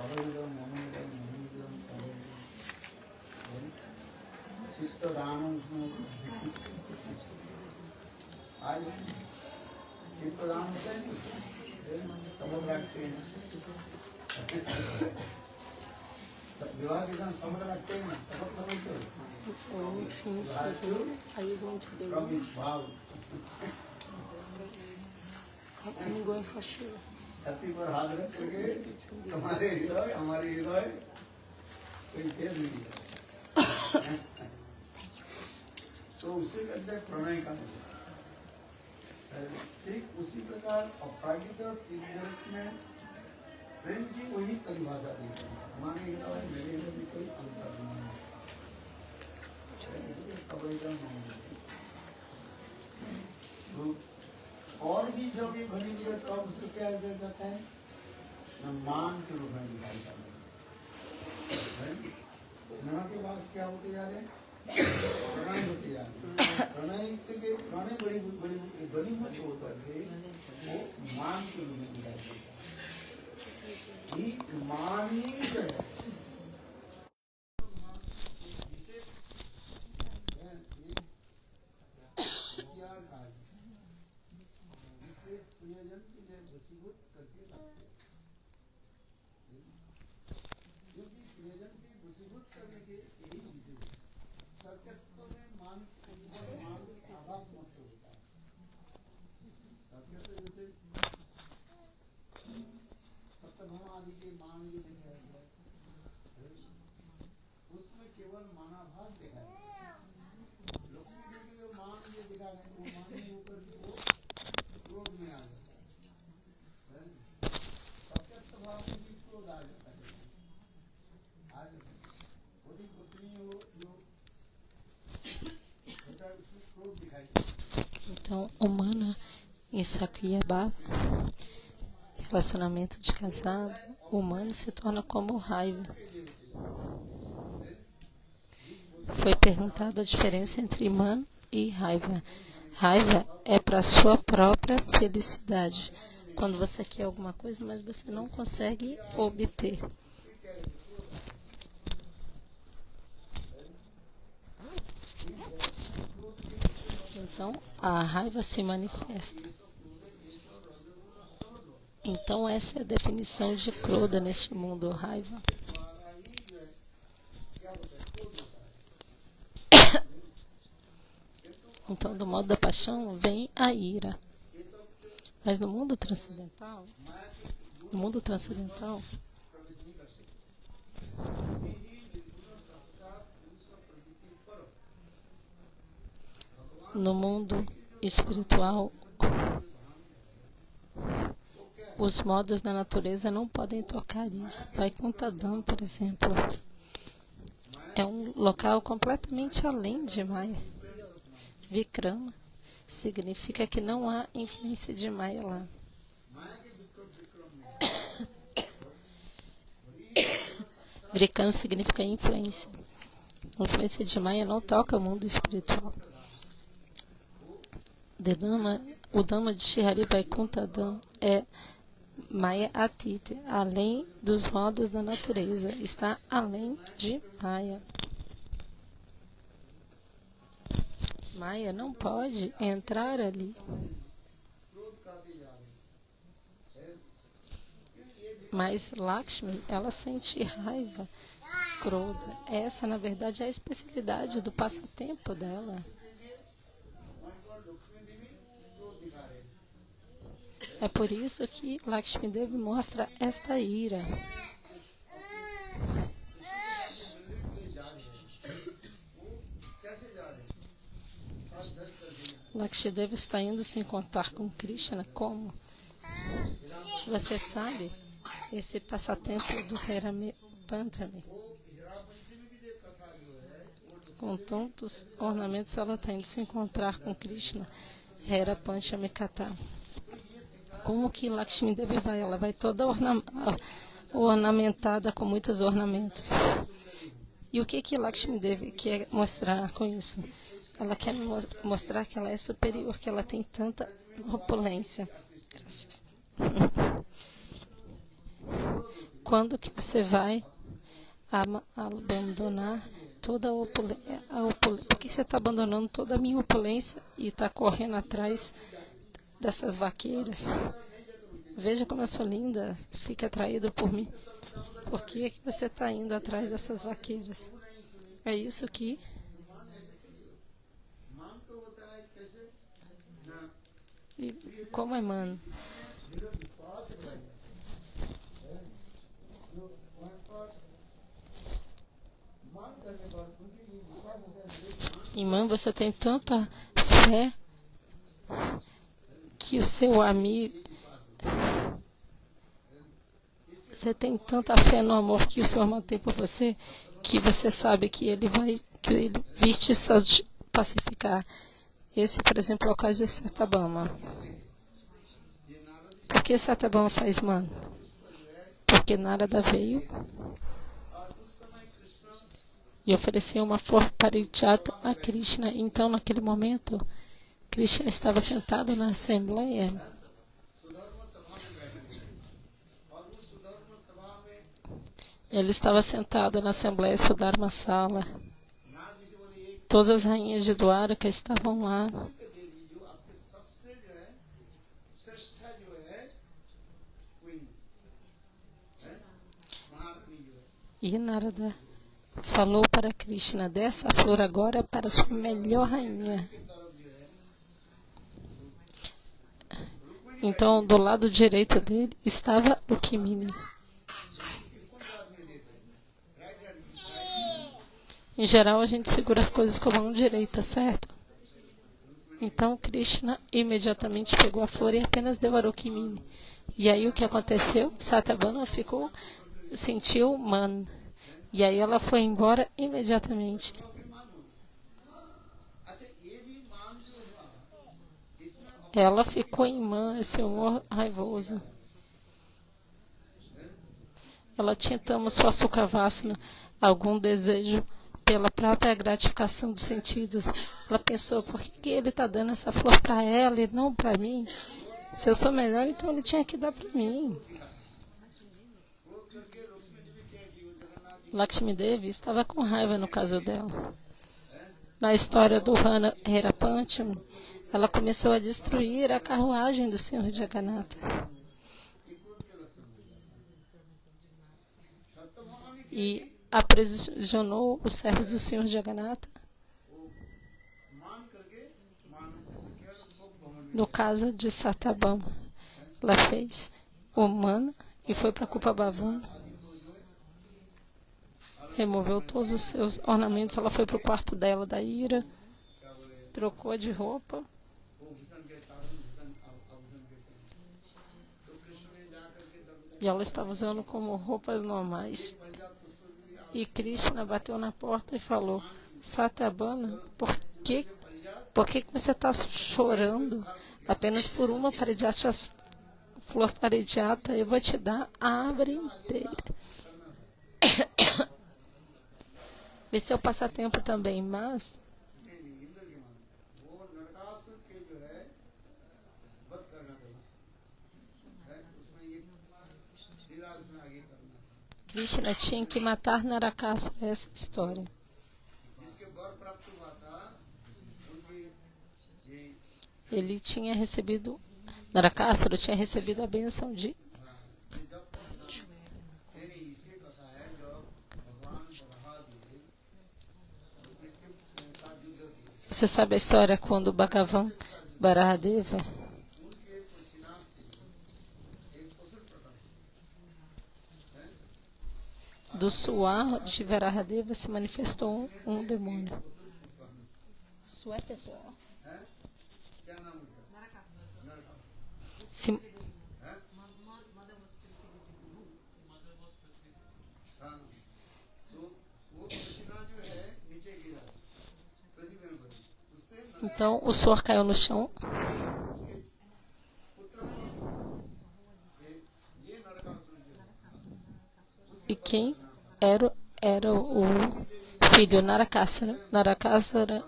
अवैधम अमूल्यम अमूल्यम चित्तदानम आज चित्तदान होता है समझ रखते हैं विवाह के समय समझ रखते हैं सबक समझते हैं from his vow I'm going for sure. छाती पर हाथ रख करके तुम्हारे हृदय हमारे हृदय कोई भेद नहीं है तो उसे कहते हैं प्रणय का ठीक उसी प्रकार अपरागित जगत में प्रेम की वही परिभाषा दी हमारे हृदय मेरे हृदय में कोई अंतर नहीं है और भी जब ये बनी हुई है तब उसको क्या किया जाता है न मान के रूप में दिखाई जाता है स्नेह के बाद क्या होते जा रहे हैं प्रणय होते जा रहे हैं प्रणय के प्रणय बड़ी बड़ी बड़ी मत होकर के वो मान के रूप में दिखाई देता है मान ही है उसमें केवल मानाभास देखा है लक्ष्मी देवी जो मान ये दिखा है वो मान ऊपर वो क्रोध में आ जाता है सत्य भाव में भी क्रोध आ जाता है आज बड़ी पत्नी वो जो होता है उसमें क्रोध दिखाई देता है Então, humana, isso aqui é relacionamento de casado, humano se torna como raiva. Foi perguntada a diferença entre humano e raiva. Raiva é para a sua própria felicidade. Quando você quer alguma coisa, mas você não consegue obter. Então, a raiva se manifesta. Então, essa é a definição de Kroda neste mundo, raiva. Então, do modo da paixão, vem a ira. Mas no mundo transcendental, no mundo espiritual, os modos da natureza não podem tocar isso. Vaikuntha-dham, por exemplo, é um local completamente além de Maya. Vikrama significa que não há influência de Maya lá. Vikrama significa influência. A influência de Maya não toca o mundo espiritual. O Dhamma de Shri Vaikuntha-dham é Maya Atita, além dos modos da natureza, está além de Maya. Maya não pode entrar ali. Mas Lakshmi, ela sente raiva, Kroda. Essa, na verdade, é a especialidade do passatempo dela. É por isso que Lakshmi Devi mostra esta ira. Lakshmi Devi está indo se encontrar com Krishna como? Você sabe, esse passatempo do Herame Panchami. Com tantos ornamentos, ela está indo se encontrar com Krishna. Hera Panchami Kata. Como que Lakshmi Devi vai? Ela vai toda ornamentada com muitos ornamentos. E o que Lakshmi Devi quer mostrar com isso? Ela quer mostrar que ela é superior, que ela tem tanta opulência. Graças. quando que você vai abandonar toda a opulência? Por que você está abandonando toda a minha opulência e está correndo atrás dessas vaqueiras? Veja como eu sou linda, fica atraído por mim. Por que você está indo atrás dessas vaqueiras? É isso que... E como é mano? Irmã, você tem tanta fé que o seu amigo... Você tem tanta fé no amor que o seu irmão tem por você, que você sabe que ele vai te pacificar. Esse, por exemplo, é o caso de Satyabhama. Por que Satyabhama faz mano? Porque Narada veio e ofereceu uma flor parijata a Krishna. Então, naquele momento, Krishna estava sentado na assembleia. Ele estava sentado na assembleia Sudharma Sala. Todas as rainhas de Dwaraka estavam lá. E Narada falou para Krishna: dê essa flor agora para sua melhor rainha. Então, do lado direito dele estava Rukmini. Em geral, a gente segura as coisas com a mão direita, certo? Então, Krishna imediatamente pegou a flor e apenas deu a Rukmini. E aí, o que aconteceu? Satyabhama sentiu man. E aí, ela foi embora imediatamente. Ela ficou em man, esse humor raivoso. Ela tinha tamassu sukhavasana, algum desejo pela própria gratificação dos sentidos. Ela pensou: por que ele está dando essa flor para ela e não para mim? Se eu sou melhor, então ele tinha que dar para mim. Lakshmi Devi estava com raiva no caso dela. Na história do Hera Pancham, ela começou a destruir a carruagem do Senhor Jagannatha. E aprisionou os servos do Senhor Jagannatha. No caso de Satyabhama, ela fez o mana e foi para Kupabhavan. Removeu todos os seus ornamentos. Ela foi para o quarto dela da ira, trocou de roupa. E ela estava usando como roupas normais. E Krishna bateu na porta e falou: Satyabhama, por que você está chorando? Apenas por uma flor parijata, eu vou te dar a árvore inteira. Esse é o passatempo também, mas Krishna tinha que matar Narakasura, essa história. Ele tinha recebido, Narakasura tinha recebido a bênção de... Você sabe a história quando Bhagavan Varahdeva do suor de Varahdeva se manifestou um demônio. Suor é suor. Então o suor caiu no chão. E quem era o filho Narakasura? Narakasura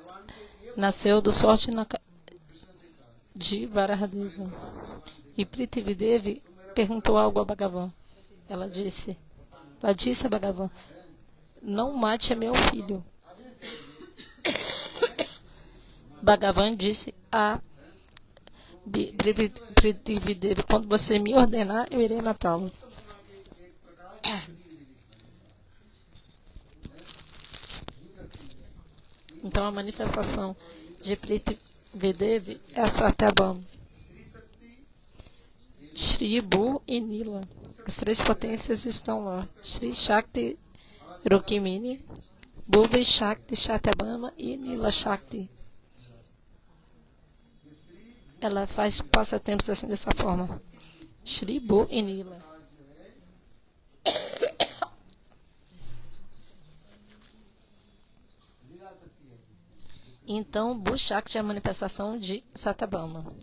nasceu do suor de Varahdeva. E Prithvi Devi perguntou algo a Bhagavan. Ela disse: Disse a Bhagavan, não mate meu filho. Bhagavan disse a Prithvidevi, quando você me ordenar, eu irei matá-lo. Então a manifestação de Prithvidevi é Satyabhama, Shri, Bu e Nila. As três potências estão lá. Shri Shakti Rukmini, Bhuvi Shakti Satyabhama e Nila Shakti. Ela faz passatempos assim dessa forma. Shri, Bu e Nila. Então, Bu Shakti é a manifestação de Satyabhama.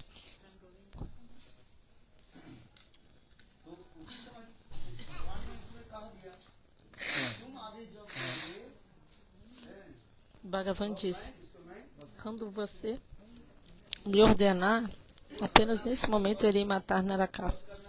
Bhagavan disse, quando você me ordenar, apenas nesse momento eu irei matar Narakasura.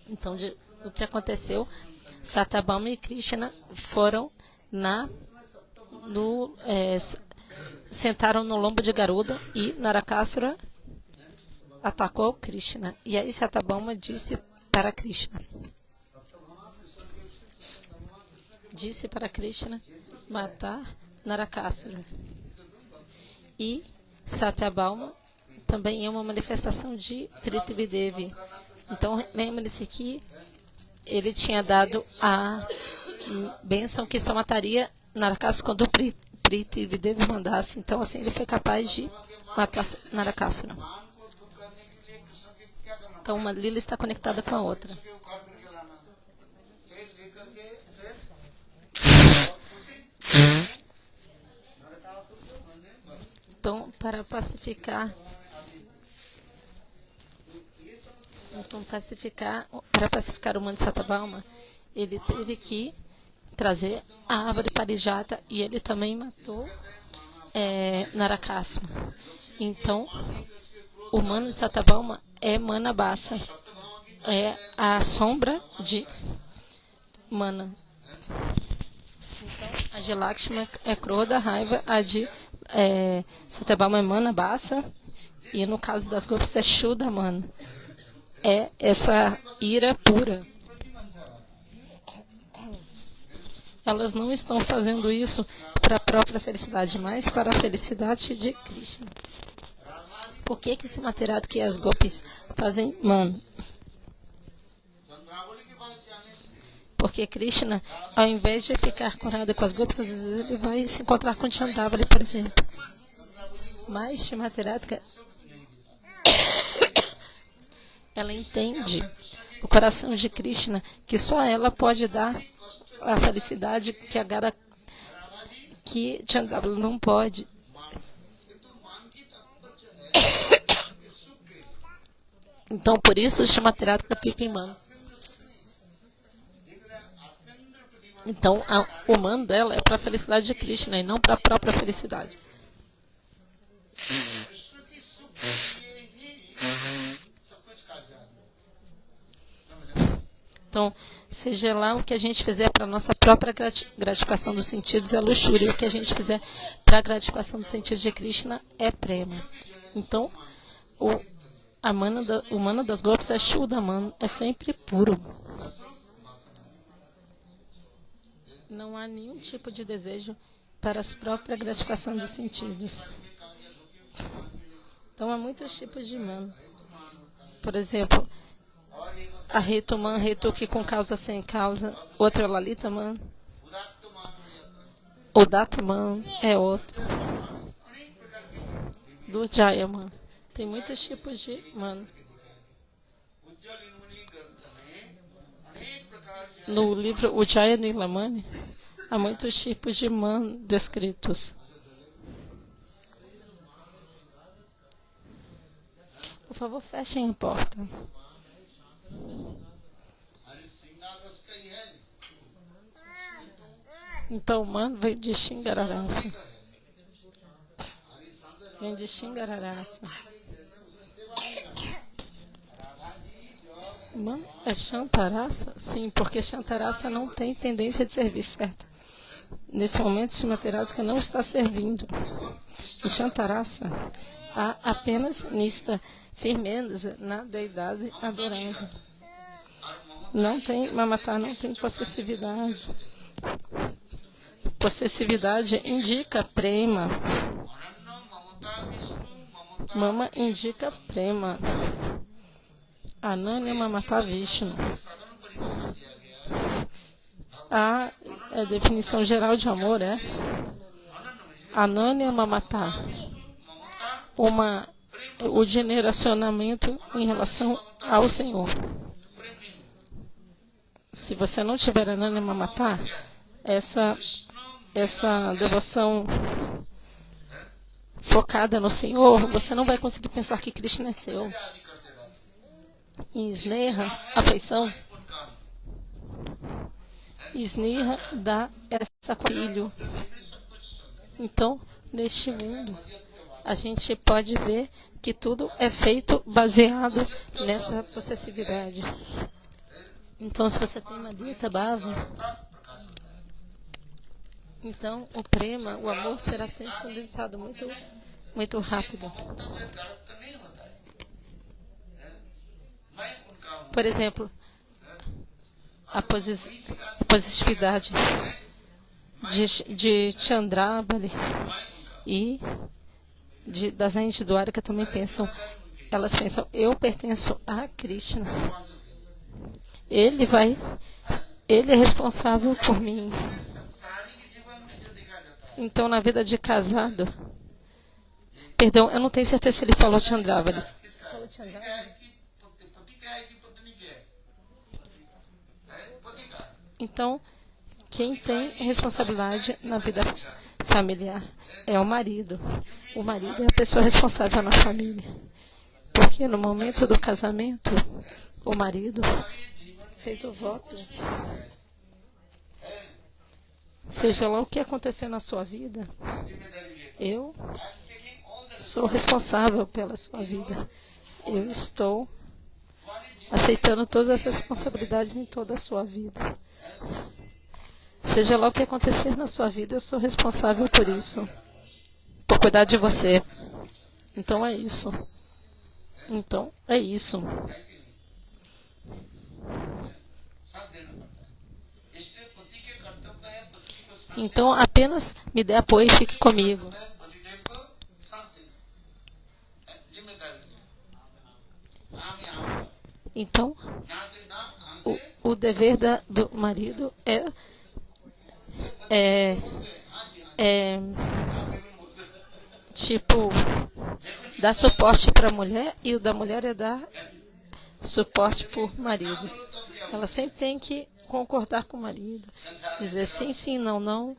Então, o que aconteceu? Satyabhama e Krishna foram sentaram no lombo de Garuda e Narakasura atacou Krishna. E aí Satyabhama disse para Krishna matar Narakasura. E Satyabhama também é uma manifestação de Prithvidevi. Então lembre-se que ele tinha dado a bênção que só mataria Narakasura quando Prithvidevi mandasse. Então assim ele foi capaz de matar Narakasura. Então uma lila está conectada com a outra. Então para pacificar o mundo de Satyabhama, ele teve que trazer a árvore parijata e ele também matou Narakasura. Então, o mano de Satyabhama é Manabhasa, é a sombra de Mana. Então, a de Lakshmi é Krodha, raiva, a de Satyabhama é Manabhasa e no caso das Gopis é Shuddhamana. É essa ira pura. Elas não estão fazendo isso para a própria felicidade, mas para a felicidade de Krishna. Por que esse material que as Gopis fazem man? Porque Krishna, ao invés de ficar curado com as Gopis, às vezes ele vai se encontrar com Chandravali, por exemplo. Mas Shrimati ela entende o coração de Krishna, que só ela pode dar a felicidade que Chandravali não pode. Então, por isso, Shrimati Radhika fica em mano. Então, o mano dela é para a felicidade de Krishna e não para a própria felicidade. Então, seja lá o que a gente fizer para a nossa própria gratificação dos sentidos é luxúria. O que a gente fizer para a gratificação dos sentidos de Krishna é prema. Então, o mana das Gopis é Shuddhamana, é sempre puro. Não há nenhum tipo de desejo para a própria gratificação dos sentidos. Então, há muitos tipos de mana. Por exemplo, a Rituman, Rituki com causa sem causa, outro é Lalitaman, o Dataman é outro, Durjayaman. Tem muitos tipos de mana. No livro Ujjaya Nilamani, há muitos tipos de mana descritos. Por favor, fechem a porta. Então, man vem de Xingararasa. Vem de Xingararasa. Man é Shantarasa? Sim, porque Shantarasa não tem tendência de servir, certo? Nesse momento, Srimati Radhika não está servindo. Em Shantarasa, há apenas nista, firmeza na deidade adorando. Não tem mamata, não tem possessividade. Possessividade indica prema. Mama indica prema. Ananya mamata Vishnu. A definição geral de amor é Ananya mamata. O generacionamento em relação ao Senhor. Se você não tiver Ananya mamata, essa devoção focada no Senhor, você não vai conseguir pensar que Krishna é seu. Em Sneha, afeição, Sneha dá essa filho. Então, neste mundo, a gente pode ver que tudo é feito baseado nessa possessividade. Então, se você tem Madhita Bhava, então o prema, o amor será sempre condensado muito rápido. Por exemplo, a positividade de Chandrabali e das rainhas de Dwaraka também elas pensam, eu pertenço a Krishna. Ele é responsável por mim. Então, na vida de casado, perdão, eu não tenho certeza se ele falou Chandravali. Falou Chandravali? Então, quem tem responsabilidade na vida familiar é o marido. O marido é a pessoa responsável na família. Porque no momento do casamento, o marido fez o voto. Seja lá o que acontecer na sua vida, eu sou responsável pela sua vida. Eu estou aceitando todas as responsabilidades em toda a sua vida. Seja lá o que acontecer na sua vida, eu sou responsável por isso. Por cuidar de você. Então é isso. Então apenas me dê apoio e fique comigo. Então, o dever do marido tipo dar suporte para a mulher, e o da mulher é dar suporte por marido. Ela sempre tem que concordar com o marido, dizer sim, sim, não, não.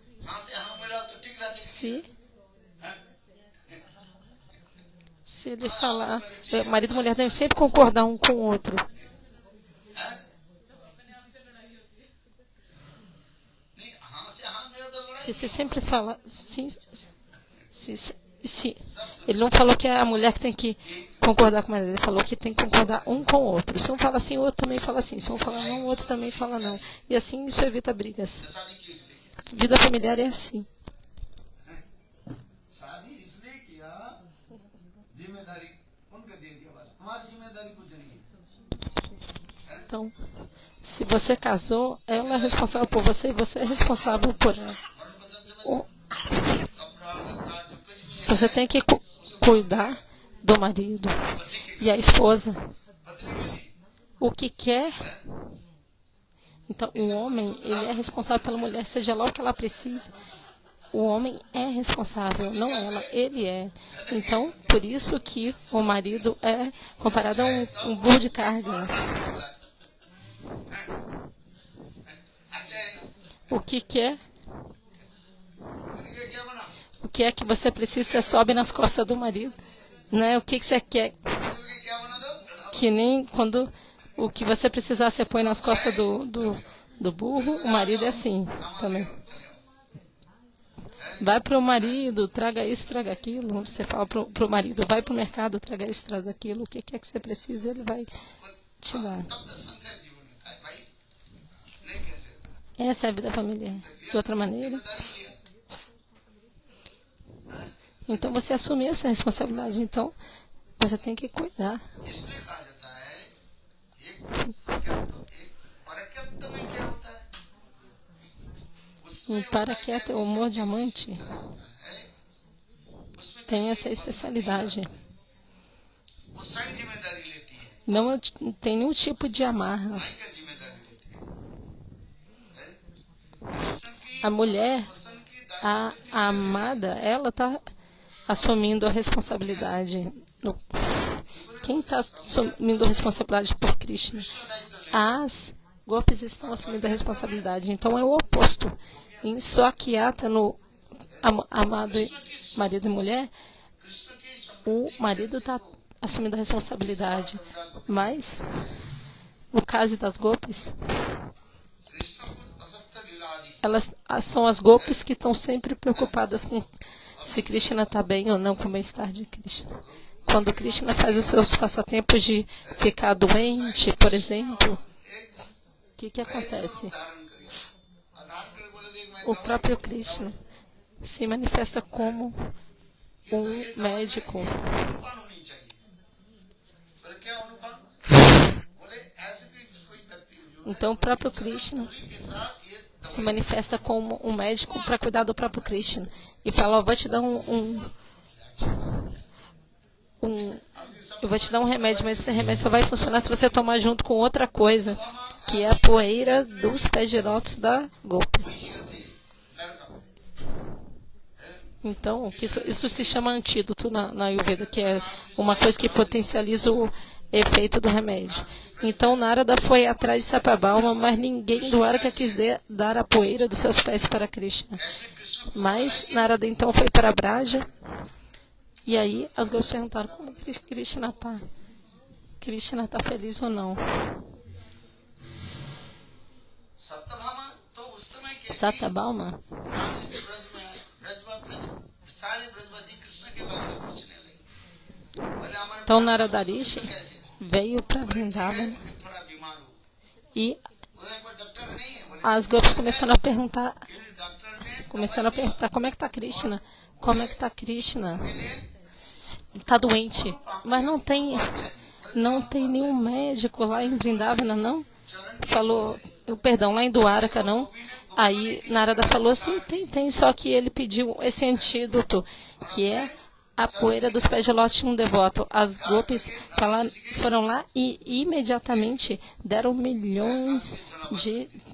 Se ele falar, marido e mulher devem sempre concordar um com o outro. E se sempre fala sim, ele não falou que é a mulher que tem que concordar com o marido, ele falou que tem que concordar um com o outro. Se um fala assim, o outro também fala assim. Se um fala não, o outro também fala não. E assim isso evita brigas. Vida familiar é assim. Então, se você casou, ela é responsável por você e você é responsável por ela. Você tem que cuidar do marido e a esposa. O que quer. Então, o homem, ele é responsável pela mulher, seja lá o que ela precisa. O homem é responsável, não ela, ele é. Então, por isso que o marido é comparado a um burro de carga. O que quer? O que é que você precisa, você sobe nas costas do marido. Né? O que você quer? Que nem quando o que você precisar, você põe nas costas do burro, o marido é assim também. vai para o marido, traga isso, traga aquilo. Você fala para o marido, vai para o mercado, traga isso, traga aquilo. O que é que você precisa, ele vai te dar. Essa é a vida familiar. De outra maneira, então você assumiu essa responsabilidade. Então, você tem que cuidar. E para que o amor diamante tem essa especialidade. Não tem nenhum tipo de amarra. A mulher, a amada, ela está assumindo a responsabilidade. Quem está assumindo a responsabilidade por Krishna? As golpes estão assumindo a responsabilidade. Então é o oposto. Em Swakyata, no amado marido e mulher, o marido está assumindo a responsabilidade. Mas, no caso das golpes, elas são as golpes que estão sempre preocupadas com se Krishna está bem ou não com o bem-estar de Krishna. Quando Krishna faz os seus passatempos de ficar doente, por exemplo, o que acontece? O próprio Krishna se manifesta como um médico. Então, o próprio Krishna se manifesta como um médico para cuidar do próprio Krishna. E fala, eu vou te dar eu vou te dar um remédio, mas esse remédio só vai funcionar se você tomar junto com outra coisa, que é a poeira dos pés de lótus da golpe. Então, isso se chama antídoto na Ayurveda, que é uma coisa que potencializa o efeito do remédio. Então, Narada foi atrás de Satyabhama, mas ninguém do Arca quis dar a poeira dos seus pés para Krishna. Mas Narada então foi para Braja, e aí as gopis perguntaram como Krishna está. Krishna está feliz ou não? Satyabhama então Narada Rishi veio para Vrindavana e as gopis começaram a perguntar como é que está Krishna? Como é que está Krishna? Está doente, mas não tem nenhum médico lá em Vrindavana, não? Falou, perdão, lá em Dwaraka, não? Aí Narada falou assim, tem, só que ele pediu esse antídoto, que é a poeira dos pés de lótus de um devoto. As gopis foram lá e imediatamente deram milhões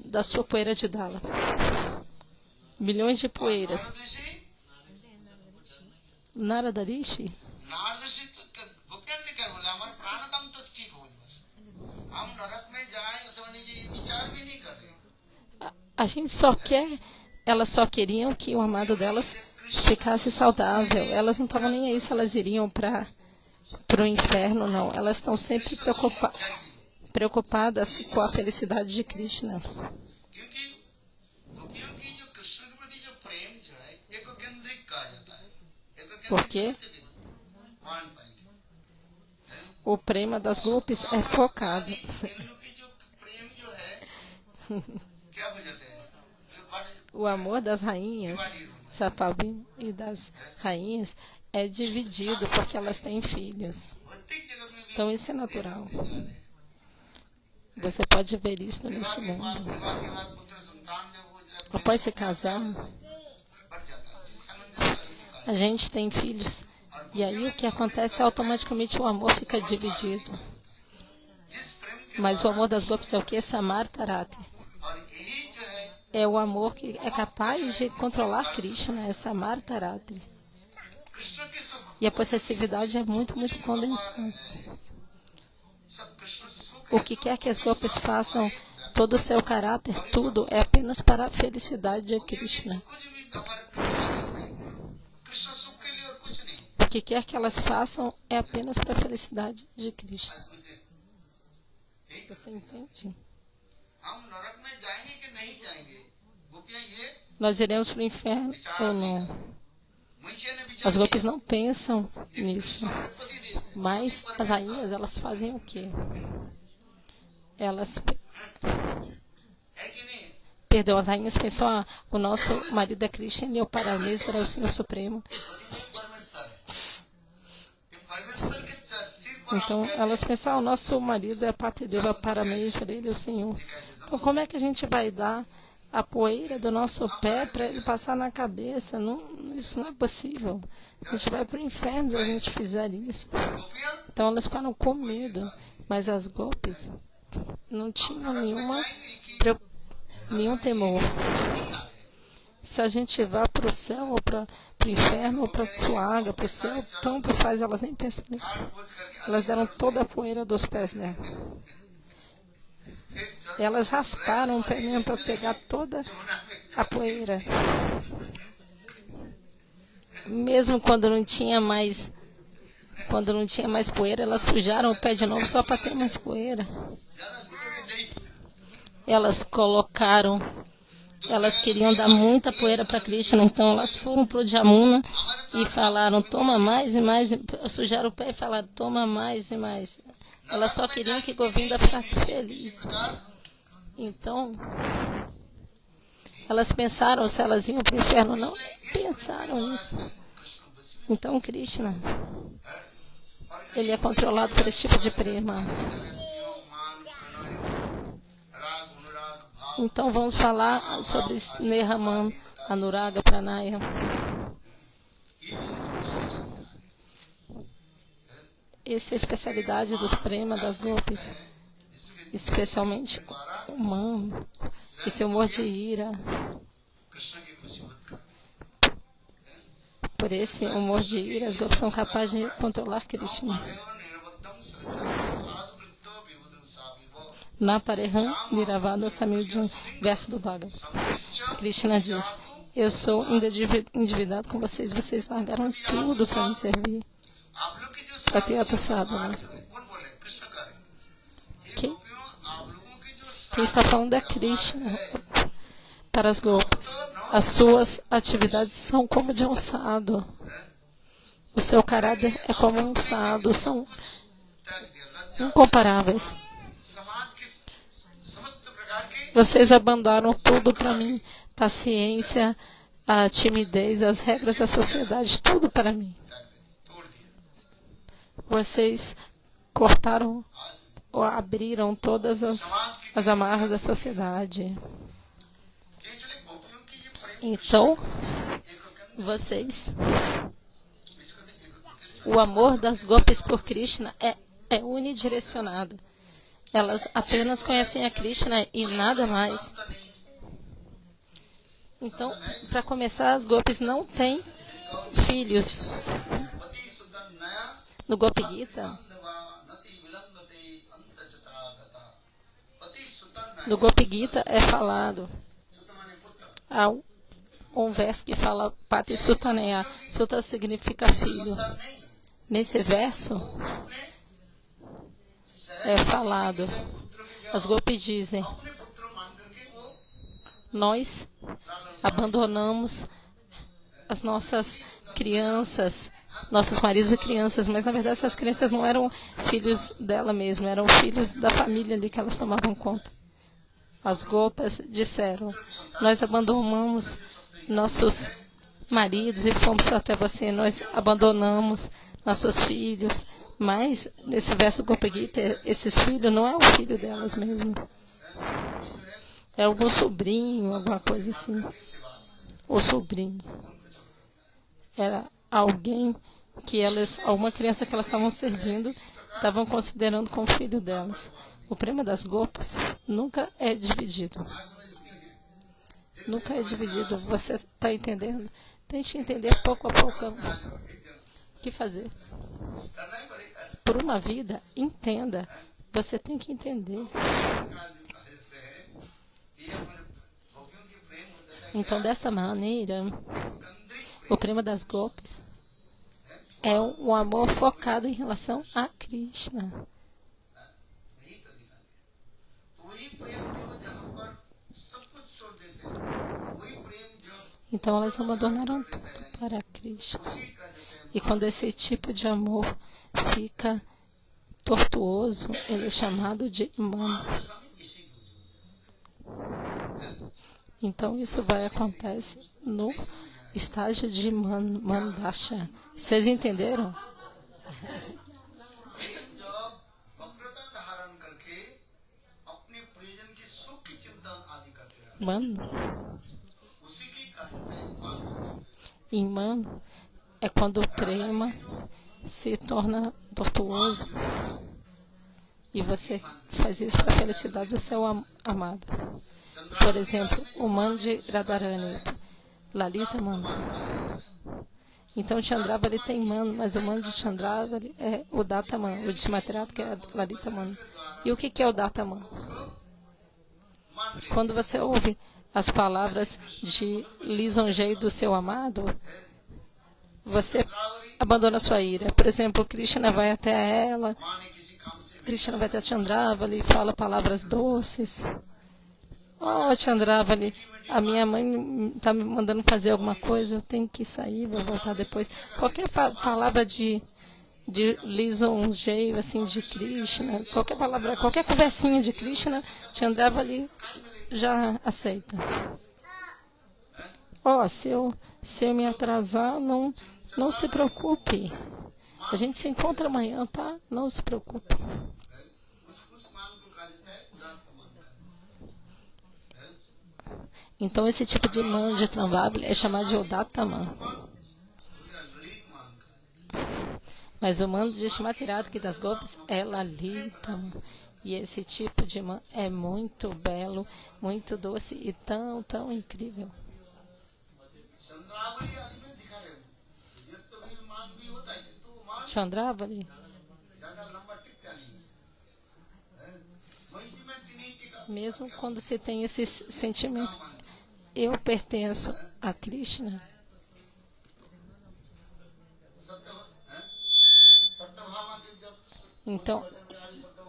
da sua poeira de Dala. Milhões de poeiras. Narada Rishi a gente elas só queriam que o amado delas ficasse saudável. Elas não estavam nem aí se elas iriam para o inferno, não. Elas estão sempre preocupadas com a felicidade de Krishna. Porque o prema das gopis é focado. O amor das rainhas, Sapabim, e das rainhas é dividido porque elas têm filhos. Então isso é natural. Você pode ver isso neste mundo. Após se casar, a gente tem filhos. E aí o que acontece é automaticamente o amor fica dividido. Mas o amor das gopis é o que? Samartarati. É o amor que é capaz de controlar Krishna, é Samartarati. E a possessividade é muito, muito condensada. O que quer que as gopis façam, todo o seu caráter, tudo é apenas para a felicidade de Krishna. O que quer que elas façam é apenas para a felicidade de Krishna. Você entende? nós iremos para o inferno ou não. As golpes não pensam nisso. Mas as rainhas, elas fazem o quê? Perdão, as rainhas pensam, o nosso marido é Krishna, ele é o Paramesvara, é o Senhor Supremo. Então, elas pensam, o nosso marido é Patideva Paramesvara, ele é o Senhor. Então, como é que a gente vai dar a poeira do nosso pé para ele passar na cabeça? Não, isso não é possível. A gente vai para o inferno se a gente fizer isso. Então, elas ficaram com medo. Mas as golpes não tinham nenhum temor. Se a gente vai para o céu, ou para o inferno, ou para a Suaga, para o céu, tanto faz, elas nem pensam nisso. Elas deram toda a poeira dos pés dela. Elas rasparam o pé mesmo para pegar toda a poeira. Mesmo quando não tinha mais poeira, elas sujaram o pé de novo só para ter mais poeira. Elas queriam dar muita poeira para Krishna, então elas foram para o Jamuna e falaram, toma mais e mais, sujaram o pé e falaram, toma mais e mais. Elas só queriam que Govinda ficasse feliz. Então, elas pensaram se elas iam para o inferno ou não, pensaram nisso. Então, Krishna, ele é controlado por esse tipo de prema. Então, vamos falar sobre Snehaman, Anuraga, Pranaya. Essa é a especialidade dos prema, das golpes. Especialmente o man, esse humor de ira. Por esse humor de ira, as golpes são capazes de controlar Krishna. Na Pareham Niravada Samyujam, verso do Bhagavad. Krishna diz, eu sou endividado com vocês, vocês largaram tudo para me servir. Até sadhana. Quem está falando é Krishna para as golpes. As suas atividades são como de um sado. O seu caráter é como um sado, são incomparáveis. Vocês abandonaram tudo para mim, paciência, a timidez, as regras da sociedade, tudo para mim. Vocês cortaram ou abriram todas as amarras da sociedade. Então, o amor das golpes por Krishna é unidirecionado. Elas apenas conhecem a Krishna e nada mais. Então, para começar, as golpes não têm filhos. No Gopi Gita, é falado, há um verso que fala Pati Sutaneya. Suta significa filho. Nesse verso é falado, as golpes dizem, nós abandonamos as nossas crianças, nossos maridos e crianças, mas na verdade essas crianças não eram filhos dela mesma, eram filhos da família ali que elas tomavam conta. As golpes disseram, nós abandonamos nossos maridos e fomos até você, nós abandonamos nossos filhos, mas nesse verso do Gopi Gita, esses filhos não é o filho delas mesmo. É algum sobrinho, alguma coisa assim. O sobrinho. Era alguém que alguma criança que elas estavam servindo, estavam considerando como filho delas. O prema das golpes nunca é dividido. Nunca é dividido. Você está entendendo? Tente entender pouco a pouco o que fazer. Por uma vida, entenda. Você tem que entender. Então, dessa maneira, o prema das golpes é um amor focado em relação a Krishna. Então elas abandonaram tudo para Krishna. E quando esse tipo de amor fica tortuoso, ele é chamado de man. Então isso vai acontecer no estágio de mandasha. Vocês entenderam? Man. Em man é quando o prema se torna tortuoso e você faz isso para a felicidade do seu amado. Por exemplo, o man de Radharani, Lalita man. Então Chandravali tem man, mas o man de Chandravali é o Data man, o de Shimaterato que é Lalita man. E o que é o Data man? Quando você ouve as palavras de lisonjeio do seu amado, você abandona sua ira. Por exemplo, Krishna vai até ela, Krishna vai até Chandravali e fala palavras doces. Oh, Chandravali, a minha mãe está me mandando fazer alguma coisa, eu tenho que sair, vou voltar depois. Qualquer palavra de lisonjeio, assim, de Krishna, qualquer palavra, qualquer conversinha de Krishna, Chandravali já aceita. Oh, se eu me atrasar, não se preocupe. A gente se encontra amanhã, tá? Não se preocupe. Então, esse tipo de man de Trambabli é chamado de Udatta man. Mas o man de Shimaterato, que das golpes, é Lalita man. E esse tipo de man é muito belo, muito doce e tão, tão incrível. Chandravali. Mesmo quando se tem esse sentimento, eu pertenço a Krishna. Então,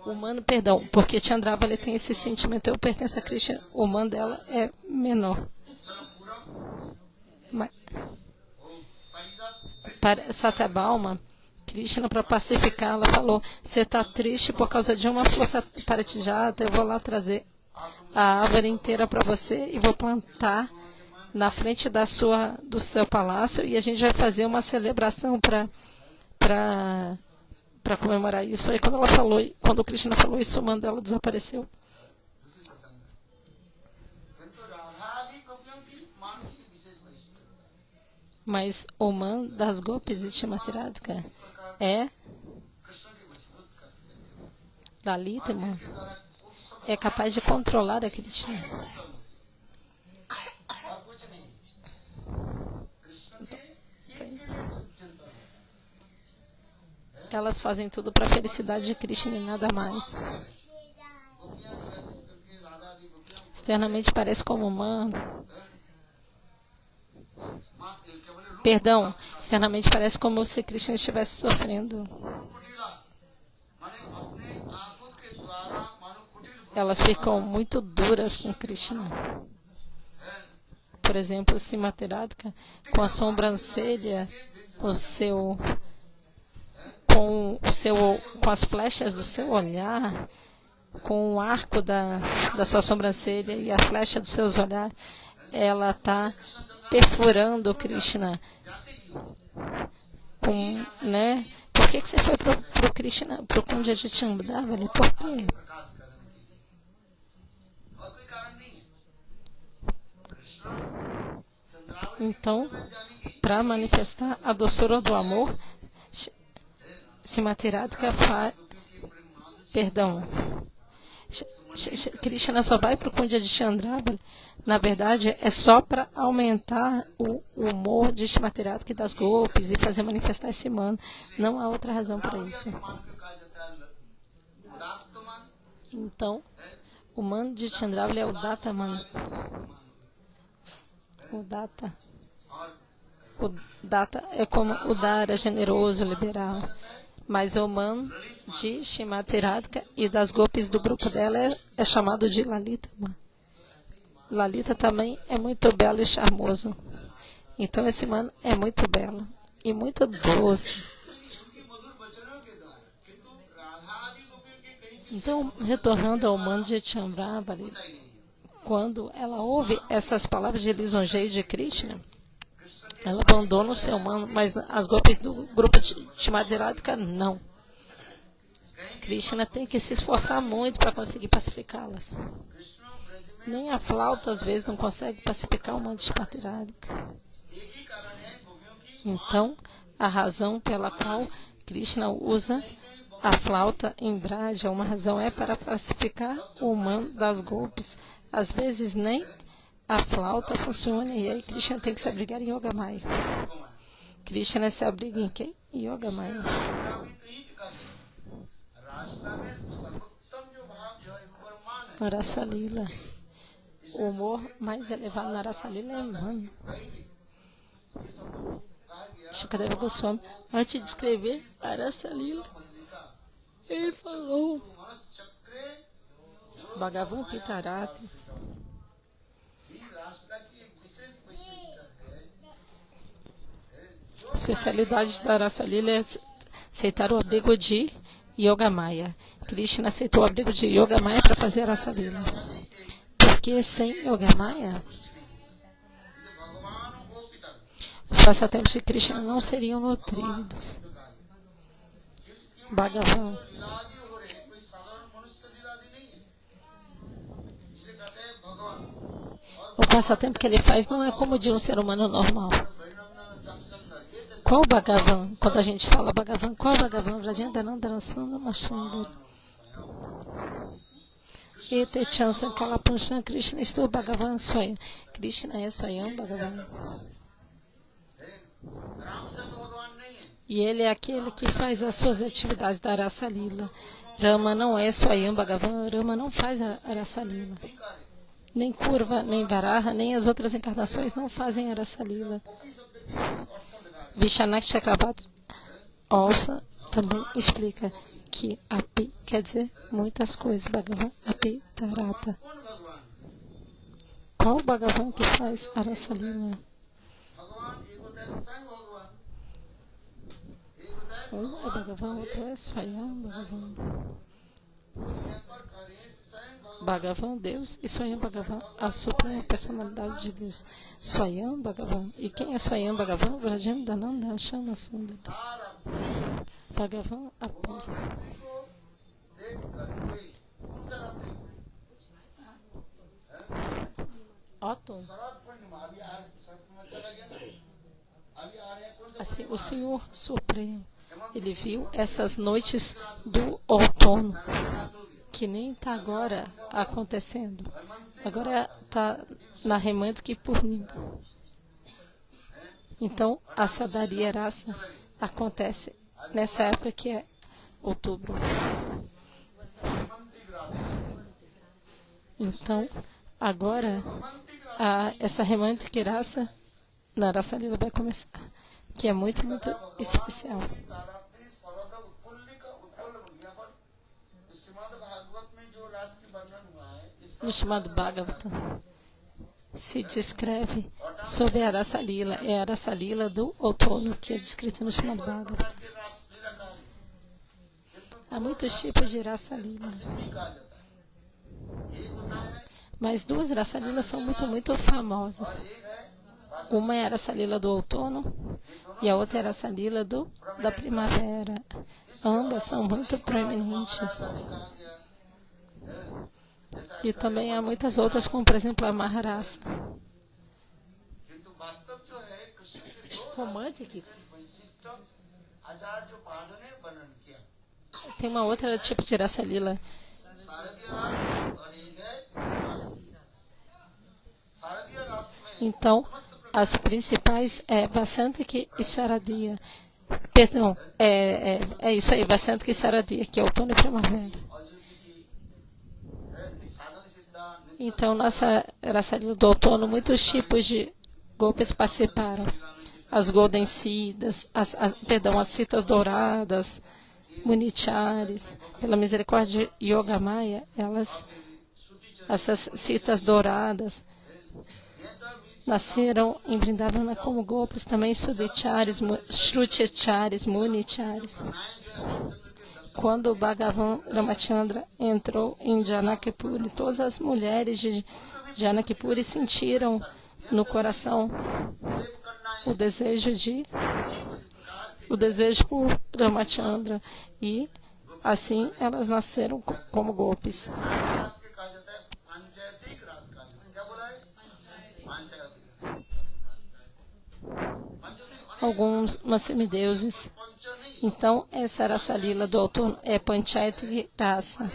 humano, perdão, porque Chandravali tem esse sentimento, eu pertenço a Krishna, o man dela é menor. Mas, para Satyabhalma, Krishna, para pacificar, ela falou, você está triste por causa de uma flor paratijata, eu vou lá trazer a árvore inteira para você e vou plantar na frente do seu palácio e a gente vai fazer uma celebração para comemorar isso. Aí quando o Krishna falou isso, o man dela desapareceu. Mas o man das golpes de Shimateratka é Lalita man. É capaz de controlar a Krishna. Elas fazem tudo para a felicidade de Krishna e nada mais. Externamente parece como humano. Perdão, externamente parece como se Krishna estivesse sofrendo. Elas ficam muito duras com Krishna. Por exemplo, Shimateratka, com a sobrancelha, com as flechas do seu olhar, com o arco da sua sobrancelha e a flecha dos seus olhares, ela está perfurando Krishna. Né? Por que você foi para o Krishna, para o Kundya de Chandravali? Por quê? Então, para manifestar a doçura do amor, Shimateratka Krishna só vai para o Kundya de Chandravali, na verdade, é só para aumentar o humor de Shimateratka e das golpes e fazer manifestar esse man. Não há outra razão para isso. Então, o man de Chandravali é o Datta man. O Datta é como o dar, é generoso, liberal. Mas o man de Shimateratka e das golpes do grupo dela é chamado de Lalita man. Lalita também é muito belo e charmoso. Então esse mano é muito belo e muito doce. Então, retornando ao mano de Chandravali, quando ela ouve essas palavras de lisonjeio de Krishna, ela abandona o seu mano, mas as golpes do grupo de Madhiradika, não. Krishna tem que se esforçar muito para conseguir pacificá-las. Nem a flauta, às vezes, não consegue pacificar o mano de Madhiradika. Então, a razão pela qual Krishna usa a flauta em Braja, uma razão é para pacificar o mano das golpes. Às vezes, nem a flauta funciona e aí Krishna tem que se abrigar em Yogamaya. Krishna se abriga em quem? Em Yogamaya. Rasa Lila. O humor mais elevado na Rasa Lila é mano. Shukadeva Goswami, antes de escrever a Rasa Lila, ele falou Bhagavan Pitarati. A especialidade da Rasa Lila é aceitar o abrigo de Yogamaya. Krishna aceitou o abrigo de Yogamaya para fazer a Rasa Lila. Porque sem Yogamaya, os passatempos de Krishna não seriam nutridos. Bhagavan. O passatempo que ele faz não é como de um ser humano normal. Qual Bhagavan? Quando a gente fala Bhagavan, qual Bhagavan? Vrajendanandana Sundara Sundara. Ete Chansan Kalapunshan Krishna Estou Bhagavan Swayam. Krishna é Swayam Bhagavan. E ele é aquele que faz as suas atividades da Rasa Lila. Rama não é Swayam Bhagavan, Rama não faz a Rasa Lila. Nem Kurva, nem Varaha, nem as outras encarnações não fazem a Rasa Lila. Vishnanak Chakravarti Olsa também explica que Api quer dizer muitas coisas. Bhagavan Api Tarata. Qual o Bhagavan que faz a Rasa Lila? Um é Bhagavan, outro é Swayam Bhagavan. Bhagavan, Deus, e Swayam Bhagavan, a suprema personalidade de Deus. Swayam Bhagavan. E quem é Swayam Bhagavan? Vrajendananda Shama Sundara. Bhagavan Api. Otto. Assim, o Senhor Supremo, ele viu essas noites do outono, que nem está agora acontecendo. Agora está na Hemantika Purnima. Então, a Sadhariya Rasa acontece nessa época que é outubro. Então, agora, essa Hemantika Rasa na Rasa Lila vai começar, que é muito, muito especial. No chamado Bhagavatam se descreve sobre a Rasa Lila. É a Rasa Lila do outono que é descrita no chamado Bhagavatam. Há muitos tipos de Rasa Lila, mas duas Rasa Lilas são muito, muito famosas. Uma é a Rasa Lila do outono e a outra é a Rasa Lila da primavera. Ambas são muito proeminentes. E também há muitas outras, como por exemplo a Maharasa. Romântica. Tem uma outra tipo de Rasa Lila. Então, as principais é Vasantiki e Saradiya. Perdão, é isso aí, Vasantiki e Saradiya, que é outono e primavera. Então, nessa Rasa Lila do outono, muitos tipos de golpes participaram. As Golden Siddhas, as citas douradas, Municharis, pela misericórdia de Yogamaya, essas citas douradas, nasceram em Vrindavana como gopis, também Sudicharis, Shruchacharis, Municharis. Quando o Bhagavan Ramachandra entrou em Janakpuri, todas as mulheres de Janakpuri sentiram no coração o desejo por Ramachandra, e assim elas nasceram como gopis. Alguns semideuses. Então, essa Rasa Lila do autor é Panchayati Rasa.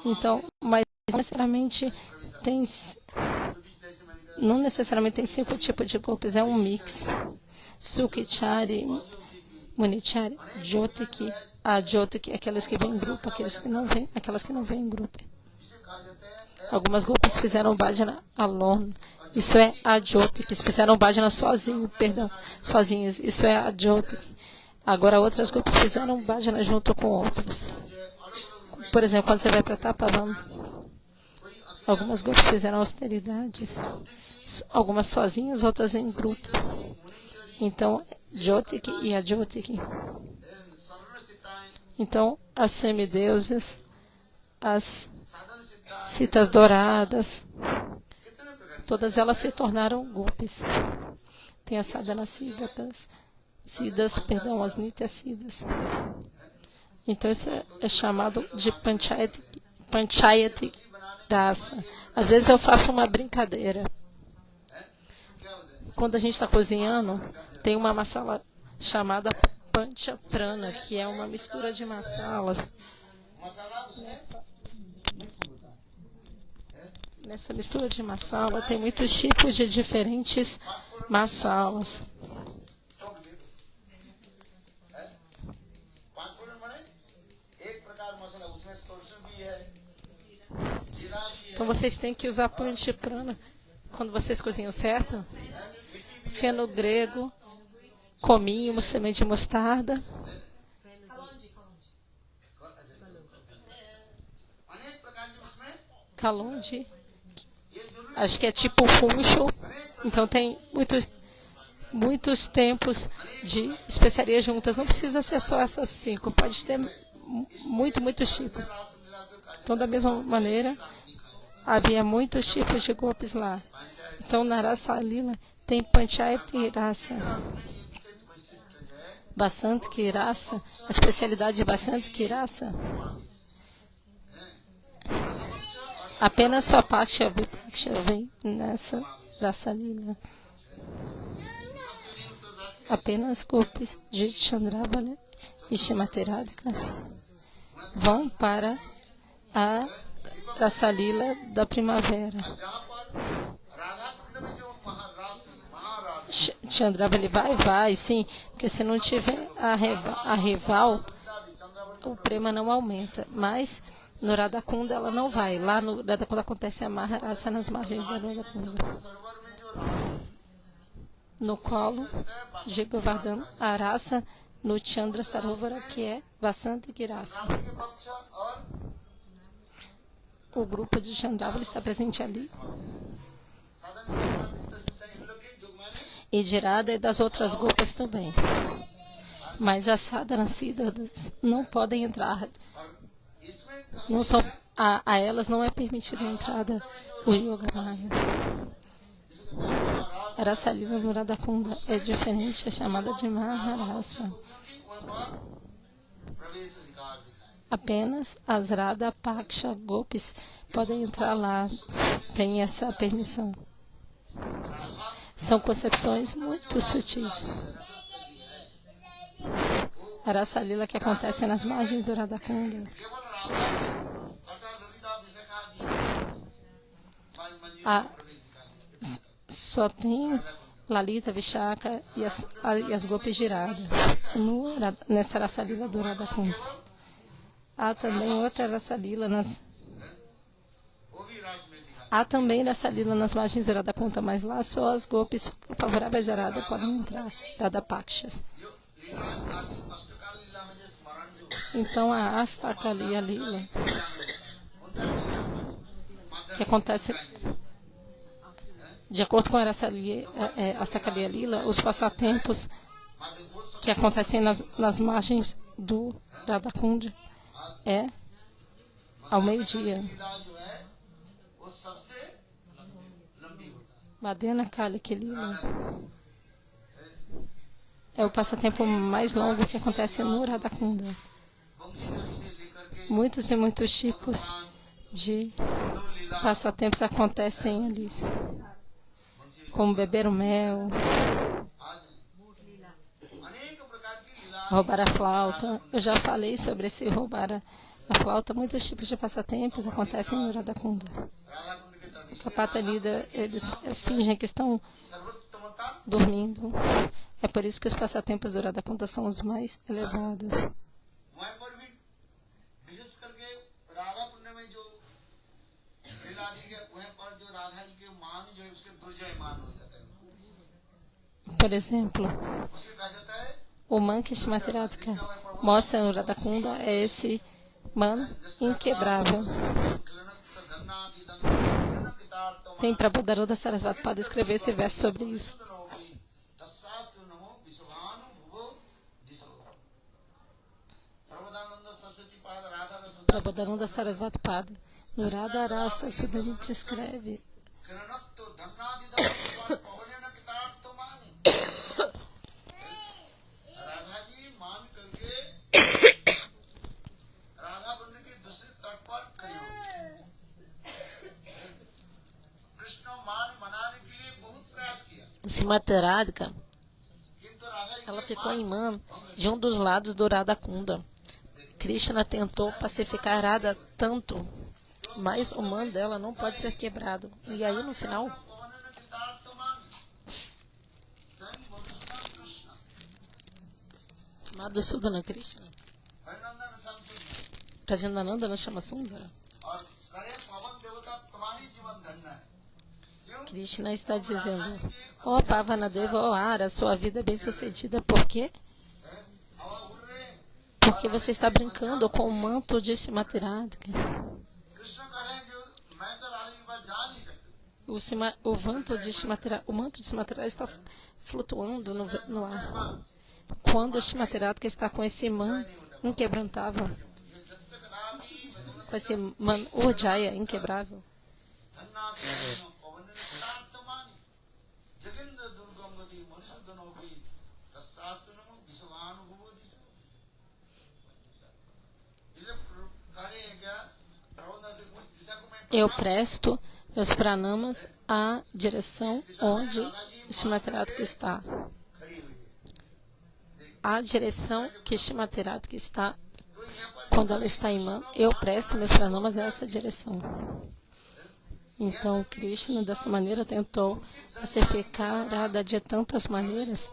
Então, mas não necessariamente tem 5 tipos de gopis, é um mix. Sukhichari, Munichari, Jyotiki, a Jyotiki, aquelas que vêm em grupo, aquelas que não vêm em grupo. Algumas gopis fizeram bhajana alone. Isso é a Jyotiki. Fizeram bhajana sozinhas. Isso é a Jyotiki. Agora outras gopis fizeram bhajana junto com outros. Por exemplo, quando você vai para Tapavan, algumas gopis fizeram austeridades. Algumas sozinhas, outras em grupo. Então, Jyotiki e a Jyotiki. Então, as semideuses, as citas douradas, todas elas se tornaram gopis. Tem as sadhana siddhas, as nitya siddhas. Então isso é chamado de Panchayati Rasa. Às vezes eu faço uma brincadeira. Quando a gente está cozinhando, tem uma masala chamada Pancha Prana, que é uma mistura de masalas. Nessa mistura de masala tem muitos tipos de diferentes masalas. Então vocês têm que usar Panchaprana quando vocês cozinham, certo? Feno grego, cominho, semente de mostarda. Kalonji. Acho que é tipo funcho. Então tem muitos tempos de especiarias juntas. Não precisa ser só essas 5. Pode ter muitos tipos. Então, da mesma maneira, havia muitos tipos de gopis lá. Então, na Rasa Lila tem Panchayati Rasa. Basanti Rasa. A especialidade de Basanti Rasa. Apenas só Paksha vem nessa Rasa Lila. Apenas gopis de Chandravali e Shrimati Radhika vão para a Rasa Lila da primavera. Chandravali vai, sim, porque se não tiver a rival, o prema não aumenta. Mas no Radhakunda ela não vai. Lá no Radhakunda acontece a Maharasa nas margens da Radhakunda. No colo de Govardhan Arasa, no Chandra Sarovara, que é Vasanti Rasa. O grupo de Chandravali está presente ali. E de Radha e das outras gopas também. Mas as sadhana siddhas não podem entrar. Não são, a elas não é permitida a entrada o Yogamaya. A Rasa Lila no Radhakunda é diferente, é chamada de Maharasa. Apenas as Radha Paksha Gopis podem entrar lá, tem essa permissão. São concepções muito sutis. A Rasa Lila que acontece nas margens do Radhakunda. Só tem Lalita, Vishaka e as Gopis de Radha nessa Rasa Lila do Radhakunda. Há também outra Rasa Lila Há também Rasa Lila nas margens do Radhakunda, mas lá só as Gopis favoráveis a Radha podem entrar, Radha Pakshas. Então a Astakaliya Lila que acontece de acordo com Astakali Lila, os passatempos que acontecem nas margens do Radha Kund é ao meio-dia. Madena Kali Lila é o passatempo mais longo que acontece no Radha Kunda. Muitos e muitos tipos de passatempos acontecem ali, como beber o mel, roubar a flauta. Eu já falei sobre esse roubar a flauta. Muitos tipos de passatempos acontecem no Radha Kunda. Kapata Lila, eles fingem que estão dormindo. É por isso que os passatempos do Radha Kunda são os mais elevados. Por exemplo, o man Kishmatiratka mostra no Radha Kunda é esse man inquebrável. Tem Prabodharuda Sarasvati para escrever esse verso sobre isso. Prabodharuda Sarasvati Pada no Radha Rasa Sudhani escreve Srimati Radhika, ela ficou em man de um dos lados do Radha Kunda. Krishna tentou pacificar Radha tanto, mas o man dela não pode ser quebrado. E aí no final, Madhusudana Krishna, Prajanananda não chama Sundara. Krishna está dizendo: ó Pavanadeva, ó Ara, sua vida é bem sucedida. Por quê? Porque você está brincando com o manto de Srimati Radhika. O manto de Srimati Radhika está flutuando no ar. Quando Srimati Radhika está com esse man inquebrantável, com esse man Ujjaya inquebrável, eu presto meus pranamas à direção onde Srimati Radhika está. A direção que Srimati Radhika está, quando ela está em man, eu presto meus pranamas a essa direção. Então, Krishna, dessa maneira, tentou pacificar Radha de tantas maneiras.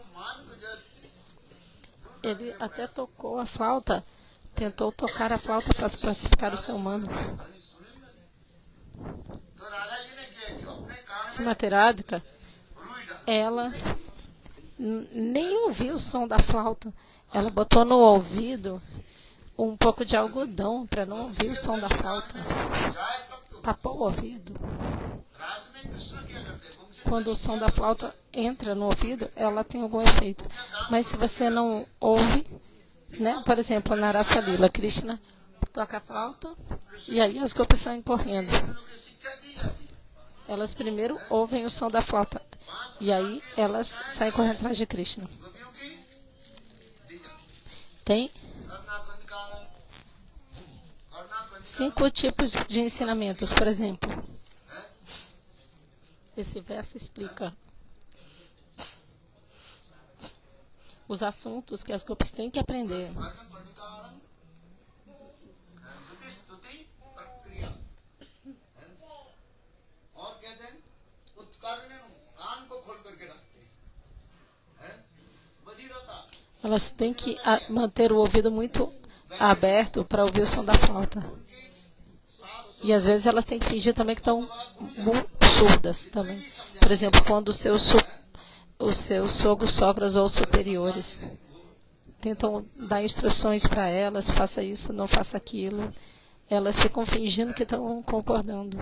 Ele até tocou a flauta, tentou tocar a flauta para pacificar o seu mano. Srimati Radhika, ela nem ouviu o som da flauta. Ela botou no ouvido um pouco de algodão para não ouvir o som da flauta. Tapou o ouvido. Quando o som da flauta entra no ouvido, ela tem algum efeito. Mas se você não ouve, né? Por exemplo, na Rasa Lila, Krishna toca a flauta e aí as gopas saem correndo. Elas primeiro ouvem o som da flauta e aí elas saem correndo atrás de Krishna. Tem 5 tipos de ensinamentos, por exemplo. Esse verso explica os assuntos que as gopas têm que aprender. Elas têm que manter o ouvido muito aberto para ouvir o som da flauta. E às vezes elas têm que fingir também que estão surdas também. Por exemplo, quando os seus sogros, sogras ou superiores tentam dar instruções para elas, faça isso, não faça aquilo. elas ficam fingindo que estão concordando.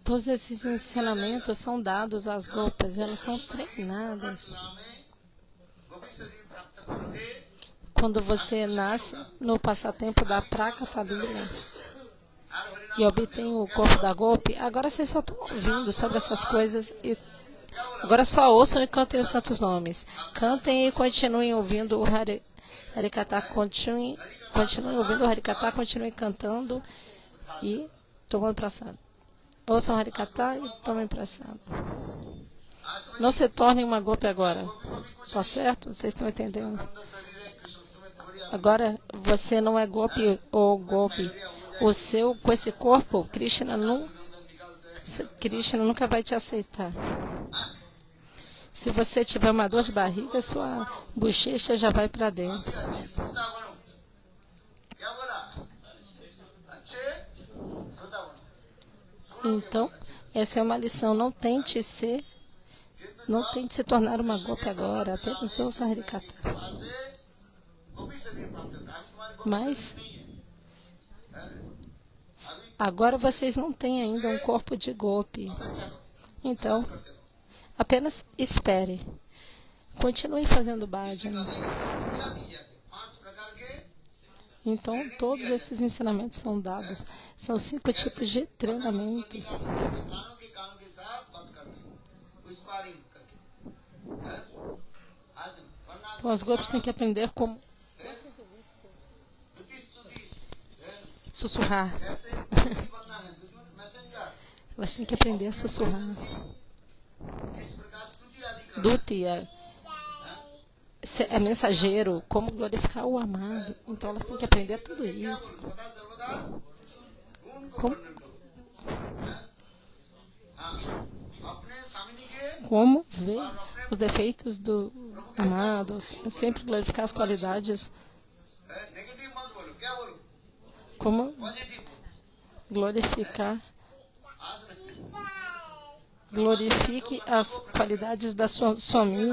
Todos esses ensinamentos são dados às gopas, elas são treinadas. Quando você nasce no passatempo da Prakata Lila e obtém o corpo da Gopi, agora vocês só estão ouvindo sobre essas coisas e agora só ouçam e cantem os santos nomes. Cantem e continuem ouvindo o Harikata, continuem ouvindo o Harikata, continuem cantando e tomando prasada. Ouçam o Harikata e tomem prasada. Não se tornem uma Gopi agora. Tá certo? Vocês estão entendendo? Agora, você não é Gopi ou Gopi. Com esse corpo, Krishna nunca vai te aceitar. Se você tiver uma dor de barriga, sua bochecha já vai para dentro. Então, essa é uma lição. Não tente se tornar uma Gopi agora. Apenas ouça Harikata. Mas agora vocês não têm ainda um corpo de Gopi. Então, apenas espere. Continue fazendo bhajana. Então, todos esses ensinamentos são dados. São 5 tipos de treinamentos. Então, as Gopis têm que aprender como sussurrar. Elas têm que aprender a sussurrar. Dutiya é mensageiro, como glorificar o amado. Então elas têm que aprender tudo isso. Como ver os defeitos do amado, sempre glorificar as qualidades. Como glorifique as qualidades da sua Swami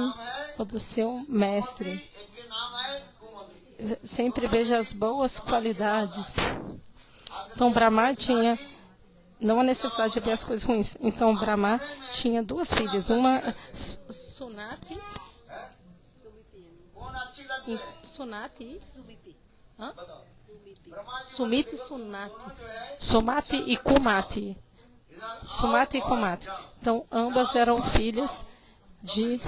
ou do seu mestre. Sempre veja as boas qualidades. Então, Brahma tinha, não há necessidade de ver as coisas ruins. Então, Brahma tinha 2 filhas, uma Sunati Sumiti e Sunati. Sumati e Kumati. Sumati e Kumati. Então, ambas eram filhas de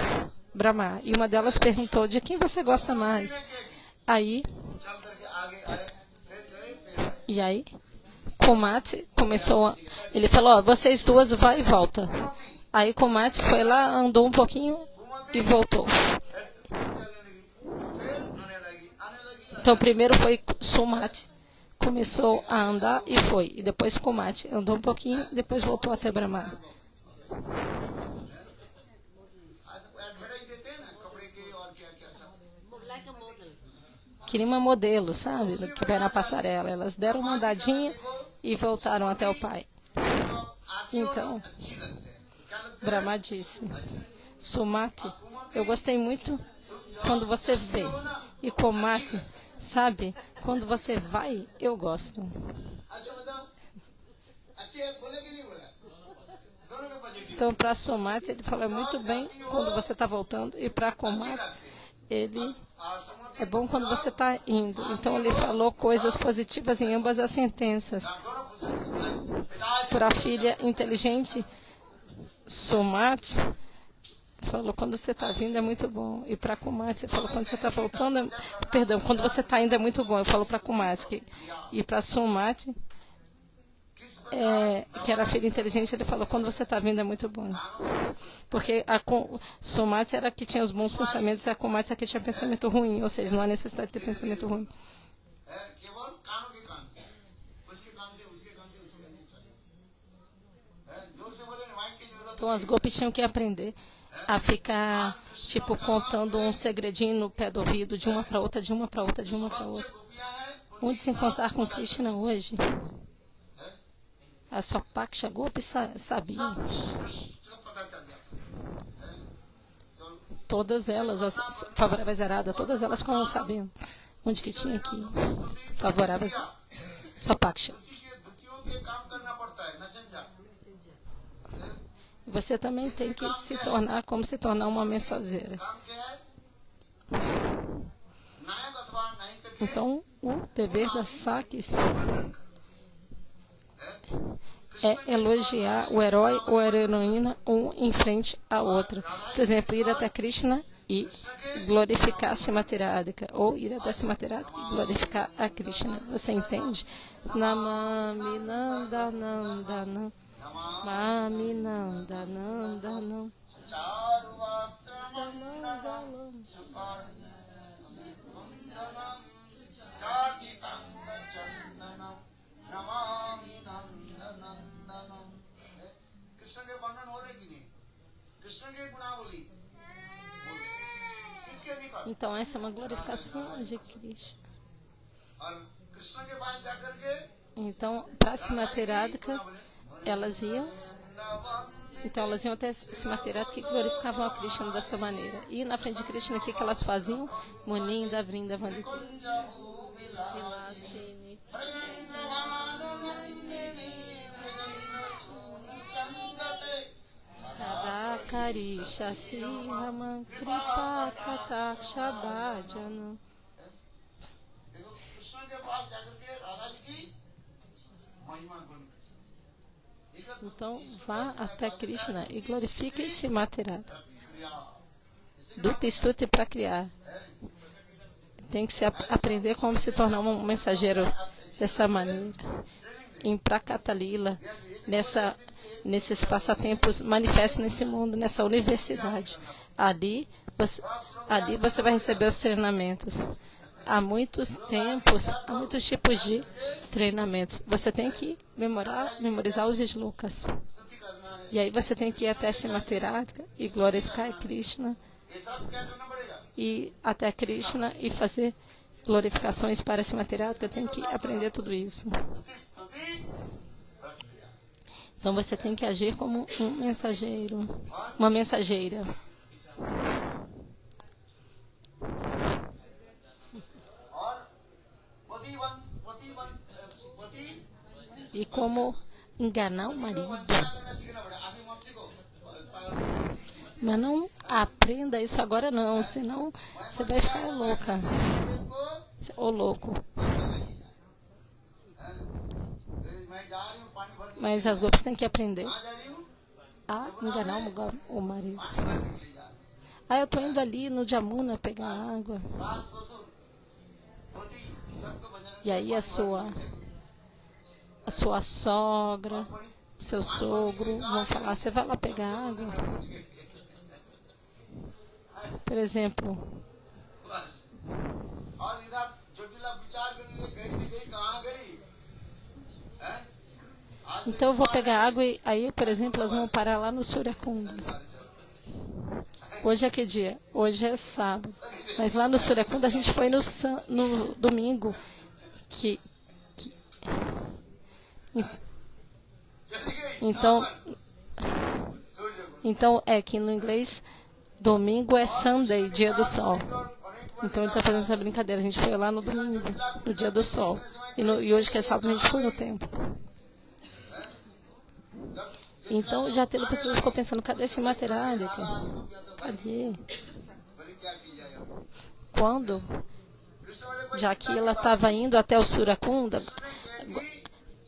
Brahma. E uma delas perguntou, de quem você gosta mais? E aí, Kumati começou, ele falou, vocês duas vai e volta. Aí Kumati foi lá, andou um pouquinho e voltou. Então, primeiro foi Sumati, começou a andar e foi. E depois Kumati andou um pouquinho, depois voltou até Brahma. Queria uma modelo, sabe? Que vai na passarela. Elas deram uma andadinha e voltaram até o pai. Então, Brahma disse, Sumati, eu gostei muito quando você veio. E Kumati, sabe, quando você vai, eu gosto. Então, para Sumati, ele falou muito bem quando você está voltando. E para Kumati, ele é bom quando você está indo. Então, ele falou coisas positivas em ambas as sentenças. Para a filha inteligente, Sumati falou, quando você está vindo é muito bom. E para Kumati, ele falou, quando você está voltando, quando você está indo é muito bom. Eu falo para Kumati. E para Sumati, que era a filha inteligente, ele falou, quando você está vindo é muito bom. Porque a Sumati era a que tinha os bons pensamentos e a Kumati era a que tinha pensamento ruim. Ou seja, não há necessidade de ter pensamento ruim. Então as golpes tinham que aprender a ficar, tipo, contando um segredinho no pé do ouvido, de uma para outra, de uma para outra, de uma para outra. Onde se encontrar com Krishna hoje, a Swapaksha golpes sabiam. Todas elas, as favoráveis a Radha, todas elas ficavam sabendo onde que tinha que ir. Favoráveis a Swapaksha. Você também tem que se tornar uma mensageira. Então, o dever das Sakis é elogiar o herói ou a heroína um em frente à outra. Por exemplo, ir até Krishna e glorificar Srimati Radhika, ou ir até Srimati Radhika e glorificar a Krishna. Você entende? Namami Nandanandanam. Mami Nandanandanam. Então essa é uma glorificação de Krishna. Então, para Srimati Radhika, elas iam até Srimati Radhika e glorificavam a Krishna dessa maneira. E na frente de Krishna, o que elas faziam? Muninda, Vrinda, Vandita. Kadakarisha Siraman Kripa Kataksha Bhajana. Então, vá até Krishna e glorifique Srimati Radhika. Duta estude para criar. Tem que se aprender como se tornar um mensageiro dessa maneira. Em Prakatalila, nesses passatempos manifestos nesse mundo, nessa universidade. Ali você vai receber os treinamentos. Há muitos tipos de treinamentos. Você tem que memorizar os shlokas. E aí você tem que ir até Srimati Radhika e glorificar Krishna. E até Krishna e fazer glorificações para Srimati Radhika. Tem que aprender tudo isso. Então você tem que agir como um mensageiro, uma mensageira. E como enganar o marido. Mas não aprenda isso agora não, senão você vai ficar louca. Ou louco. Mas as golpes têm que aprender a enganar o marido. Eu estou indo ali no Jamuna pegar água. E aí a sua sogra, seu sogro vão falar, você vai lá pegar água? Por exemplo, então eu vou pegar água e aí, por exemplo, elas vão parar lá no Suryakunda. Hoje é que dia? Hoje é sábado. Mas lá no Suryakunda a gente foi no domingo. Então é que no inglês domingo é Sunday, dia do sol. Então ele está fazendo essa brincadeira. A gente foi lá no domingo, no dia do sol. E hoje que é sábado a gente foi no templo. Então já teve pessoa que ficou pensando, cadê Srimati Radhika? Cadê? Quando? Já que ela estava indo até o Suryakunda,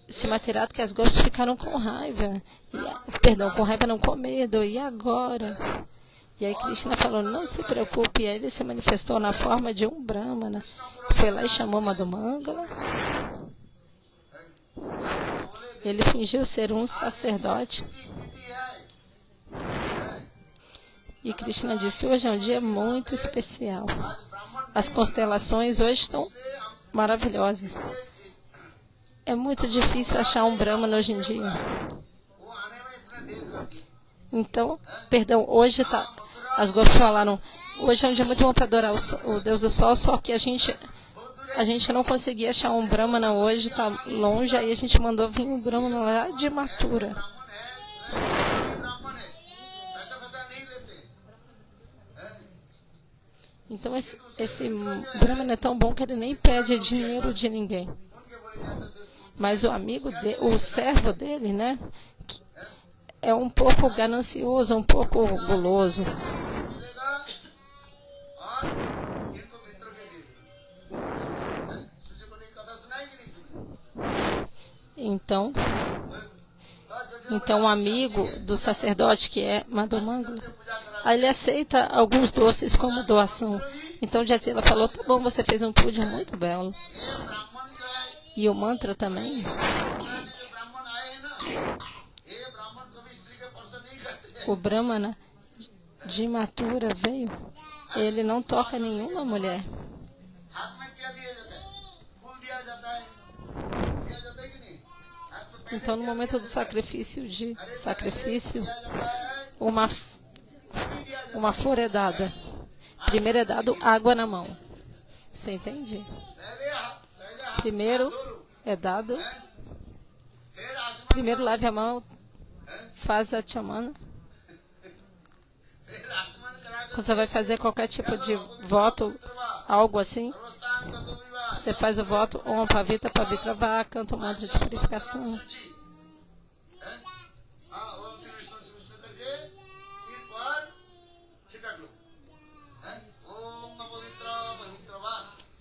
Srimati Radhika, as golpes ficaram com raiva. Com raiva não, com medo. E agora? E aí Krishna falou, não se preocupe. E aí ele se manifestou na forma de um Brahmana. Foi lá e chamou Madhumangala. Ele fingiu ser um sacerdote. E Krishna disse, hoje é um dia muito especial. As constelações hoje estão maravilhosas. É muito difícil achar um Brahmana hoje em dia. Então, perdão, hoje tá, as gopis falaram, hoje é um dia muito bom para adorar o Deus do Sol, só que a gente não conseguia achar um Brahmana hoje, está longe, aí a gente mandou vir um Brahmana lá de Mathura. Então esse Brahmana é tão bom que ele nem pede dinheiro de ninguém. Mas o amigo o servo dele, né, é um pouco ganancioso, um pouco guloso. Então o amigo do sacerdote, que é Madhumangala, aí ele aceita alguns doces como doação. Então Jatila falou, tá bom, você fez um puja muito belo. E o mantra também. O Brahmana de Mathura veio, ele não toca nenhuma mulher. Então, no momento do sacrifício, uma flor é dada. Primeiro é dado água na mão. Você entende? Primeiro é dado. Primeiro lave a mão, faz a chamana. Você vai fazer qualquer tipo de voto, algo assim. Você faz o voto, Om Pavitra Pavitra Vá, canta o mantra de purificação.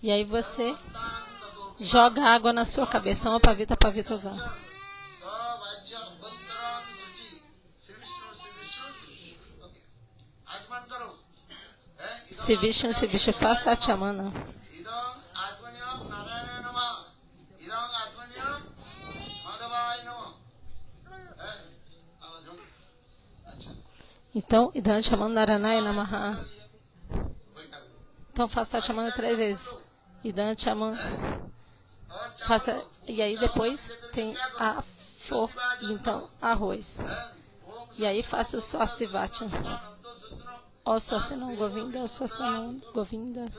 E aí você joga água na sua cabeça, Om Pavitra Pavitra Vá. Se Vishnu, faça a chamana. Então, Idam Chamana Naranaya Namaha. Então, faça a chamana 3 vezes. Idam Chamana. Faça, e aí depois tem a flor, então arroz. E aí faça o Swastivachan. Ó Swastanam Govinda, ó Swastanam Govinda.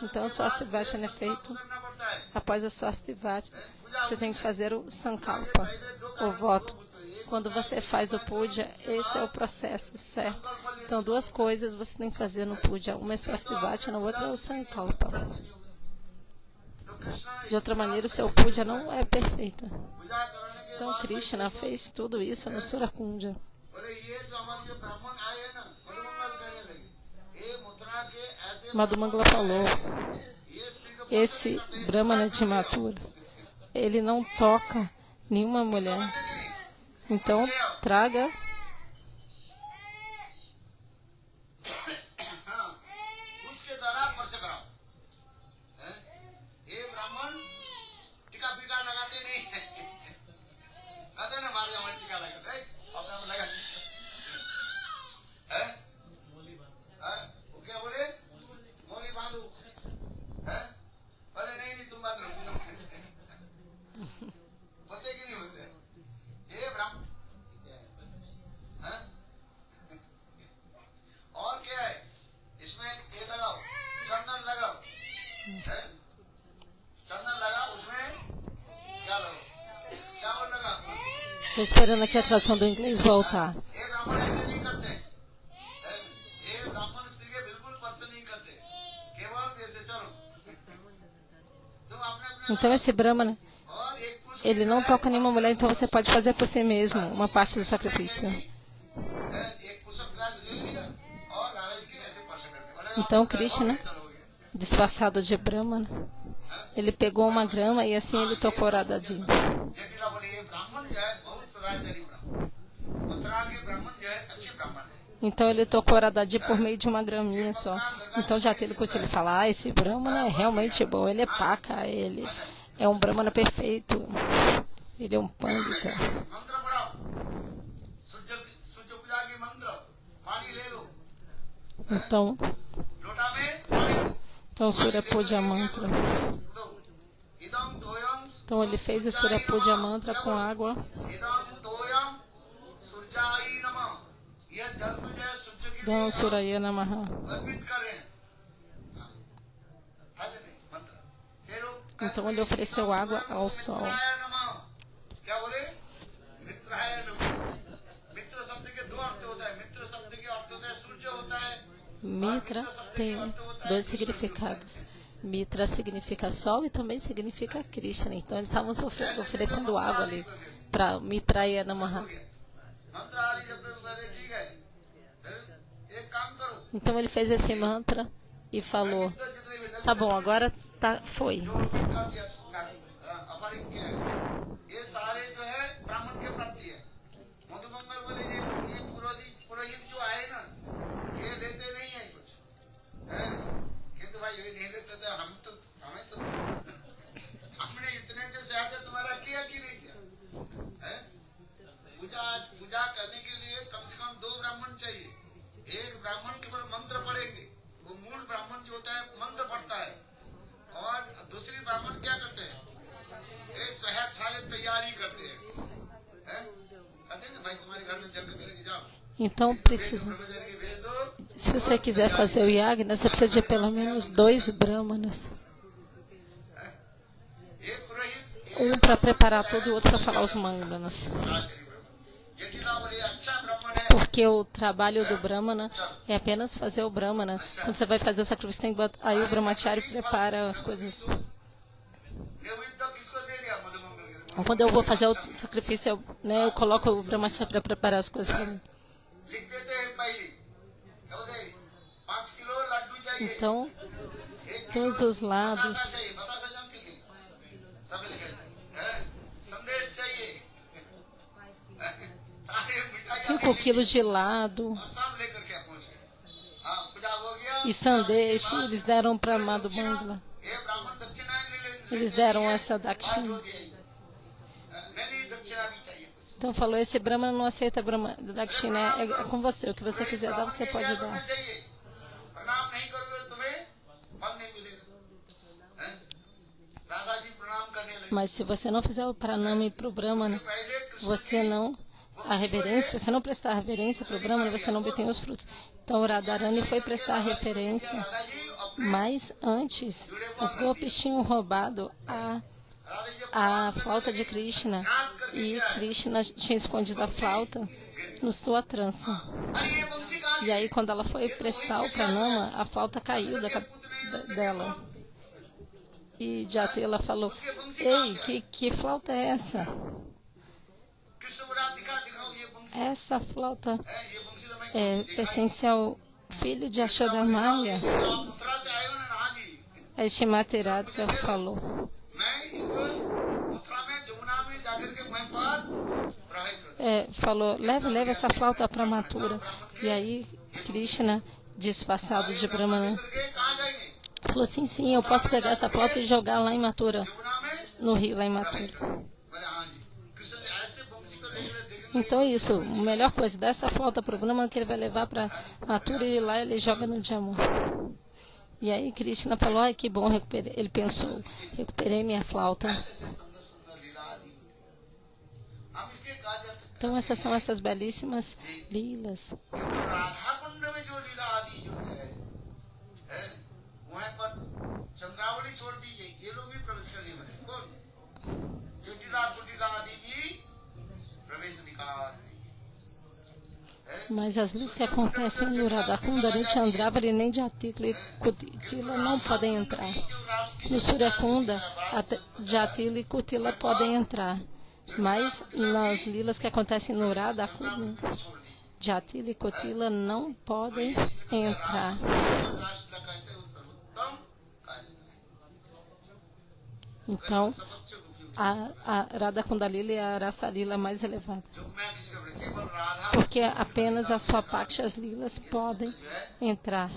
Então, o Swastivachan é feito. Após o Swastivachan, você tem que fazer o Sankalpa, o voto. Quando você faz o puja, esse é o processo, certo? Então, 2 coisas você tem que fazer no puja. Uma é Swastivachan, a outra é o Sankalpa. De outra maneira, o seu puja não é perfeito. Então, Krishna fez tudo isso no Surakunja. Madhumangala falou, esse Brahmana de Mathura, ele não toca nenhuma mulher. Então, traga Estou esperando aqui a tradução do inglês voltar. Então esse Brahmana, ele não toca nenhuma mulher, então você pode fazer por si mesmo uma parte do sacrifício. Então Krishna, disfarçado de Brahmana, ele pegou uma grama e assim ele tocou Radhaji. Então ele tocou Radhaji por meio de uma graminha só. Então já teve que ele falar, esse Brahmana é realmente bom, ele é paca, ele é um Brahmana perfeito, ele é um Pandita. Então Surya Puja Mantra. Então ele fez o Surya Puja Mantra com água. Dan Suraya Namaha. Então ele ofereceu água ao sol. Mitra tem dois significados. Mitra significa sol e também significa Krishna. Então eles estavam oferecendo água ali para Mitraya Namaha. Então ele fez esse mantra e falou: tá bom, agora foi. Então precisa. Se você quiser fazer o yagna, você precisa de pelo menos 2 brahmanas. Um para preparar tudo e outro para falar os mandanas. Porque o trabalho do brahmana é apenas fazer o brahmana. Quando você vai fazer o sacrifício, aí o brahmachari prepara as coisas. Quando eu vou fazer o sacrifício, eu coloco o brahmachari para preparar as coisas para mim. Então, todos os lábios, 5 quilos de lado e sandesh, eles deram para Madhu Bangla. Eles deram essa dakshina. Então falou, esse brahmana não aceita dakshina, é com você, o que você quiser dar, você pode dar. Mas se você não fizer o pranami para o brahmana, você não prestar reverência para o brahmana, você não obtém os frutos. Então o Radharani foi prestar referência, mas antes os gopis tinham roubado a flauta de Krishna e Krishna tinha escondido a flauta na sua trança. E aí quando ela foi prestar o pranama, a flauta caiu dela. E Jatila falou: ei, que flauta é essa? Essa flauta pertence ao filho de Ashodamaya. A Shrimati Radhika falou: leve essa flauta para Mathura. E aí Krishna, disfarçado de Brahmana, falou assim: sim, eu posso pegar essa flauta e jogar lá em Mathura, no rio lá em Mathura. Então é isso, a melhor coisa, dá essa flauta para o Brahmana que ele vai levar para Mathura e lá ele joga no Jamuna. E aí Krishna falou: ai, que bom, ele pensou, recuperei minha flauta. Então essas são essas belíssimas lilas. Mas as lilas que acontecem no Radhakunda, nem Chandravali, nem Jatila e Kutila não podem entrar. No Suryakunda, Jatila e Kutila podem entrar. Mas nas lilas que acontecem no Radhakunda, Jatila e Kutila não podem entrar. Então, a Radhakunda Lila é a Rasa Lila mais elevada. Porque apenas as Swapakshas Lilas podem entrar.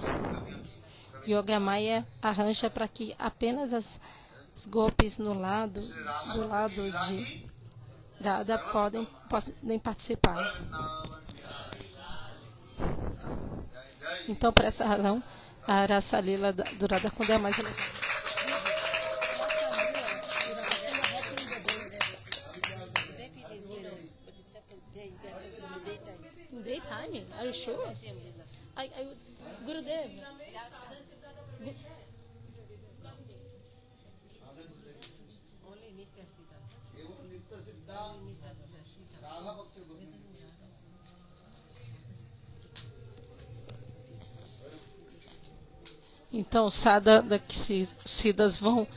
Yogamaya arranja para que apenas as gopis do lado de Radha podem participar. Então, por essa razão, a Rasa Lila do Radhakunda é a mais elevada. daytime? Are you sure? I would, Gurudev. Only Nitya Sita. एवं नित्य सिद्धा राधा पक्ष Govind Então, o Sada, Sidas vão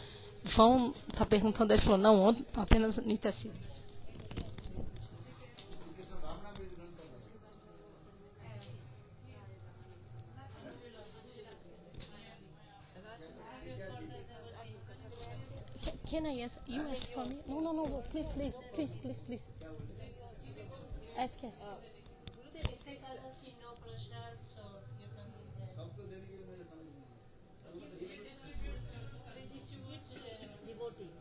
tá perguntando, ele falou, não, apenas Nitya Sida. Can I ask? You ask for me? No. Please. Ask. सबको देने के लिए मैंने समझ Devotee.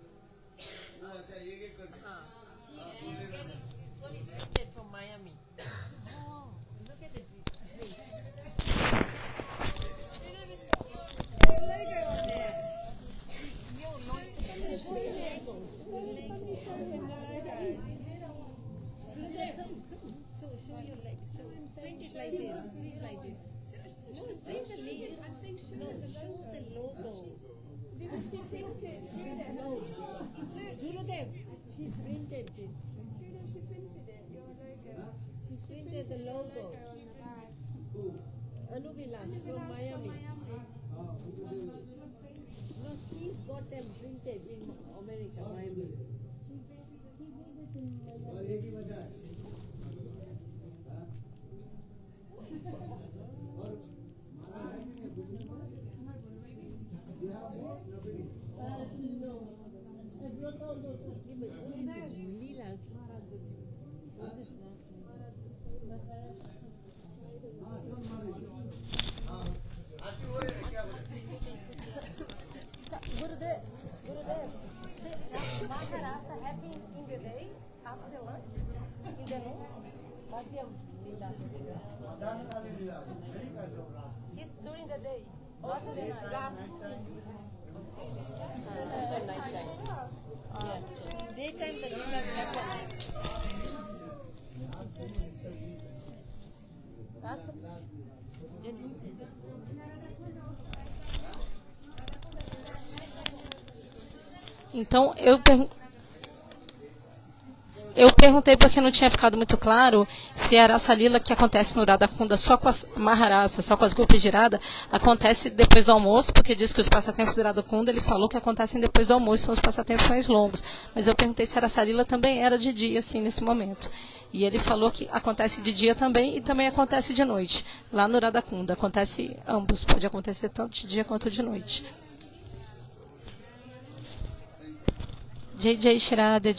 वो अच्छा एक करके Got invited from Miami. Oh, look at the tree. Logo on there. Your logo. Show your logo. Show him the logo. So show your leg. Print it like this. Like this. No, print the leaf. I'm saying show the logo. She printed. Gurudev. She printed this. She printed it, your logo. She printed the logo. On the bag. Anuvilas from Miami. No, she's got them printed in America, Miami. और एक ही बचा है और मारा है कि नहीं बुझने पर बिहार है नबी Leela. आती हो रही है क्या बोले Gurudev, the Maharasa happened in the day after lunch, in the noon. Madhyam Leela. दान का ले लिया नहीं कर लो It's during the day, not the night. Daytime the Leela happen. Então, eu perguntei porque não tinha ficado muito claro se a Rasa Lila que acontece no Radha Kunda só com as Maharasas, só com as Gopis de Radha, acontece depois do almoço, porque diz que os passatempos do Radha Kunda, ele falou que acontecem depois do almoço, são os passatempos mais longos. Mas eu perguntei se a Rasa Lila também era de dia, assim, nesse momento. E ele falou que acontece de dia também e também acontece de noite. Lá no Radha Kunda, acontece ambos, pode acontecer tanto de dia quanto de noite. Jai Jai Shri Radha.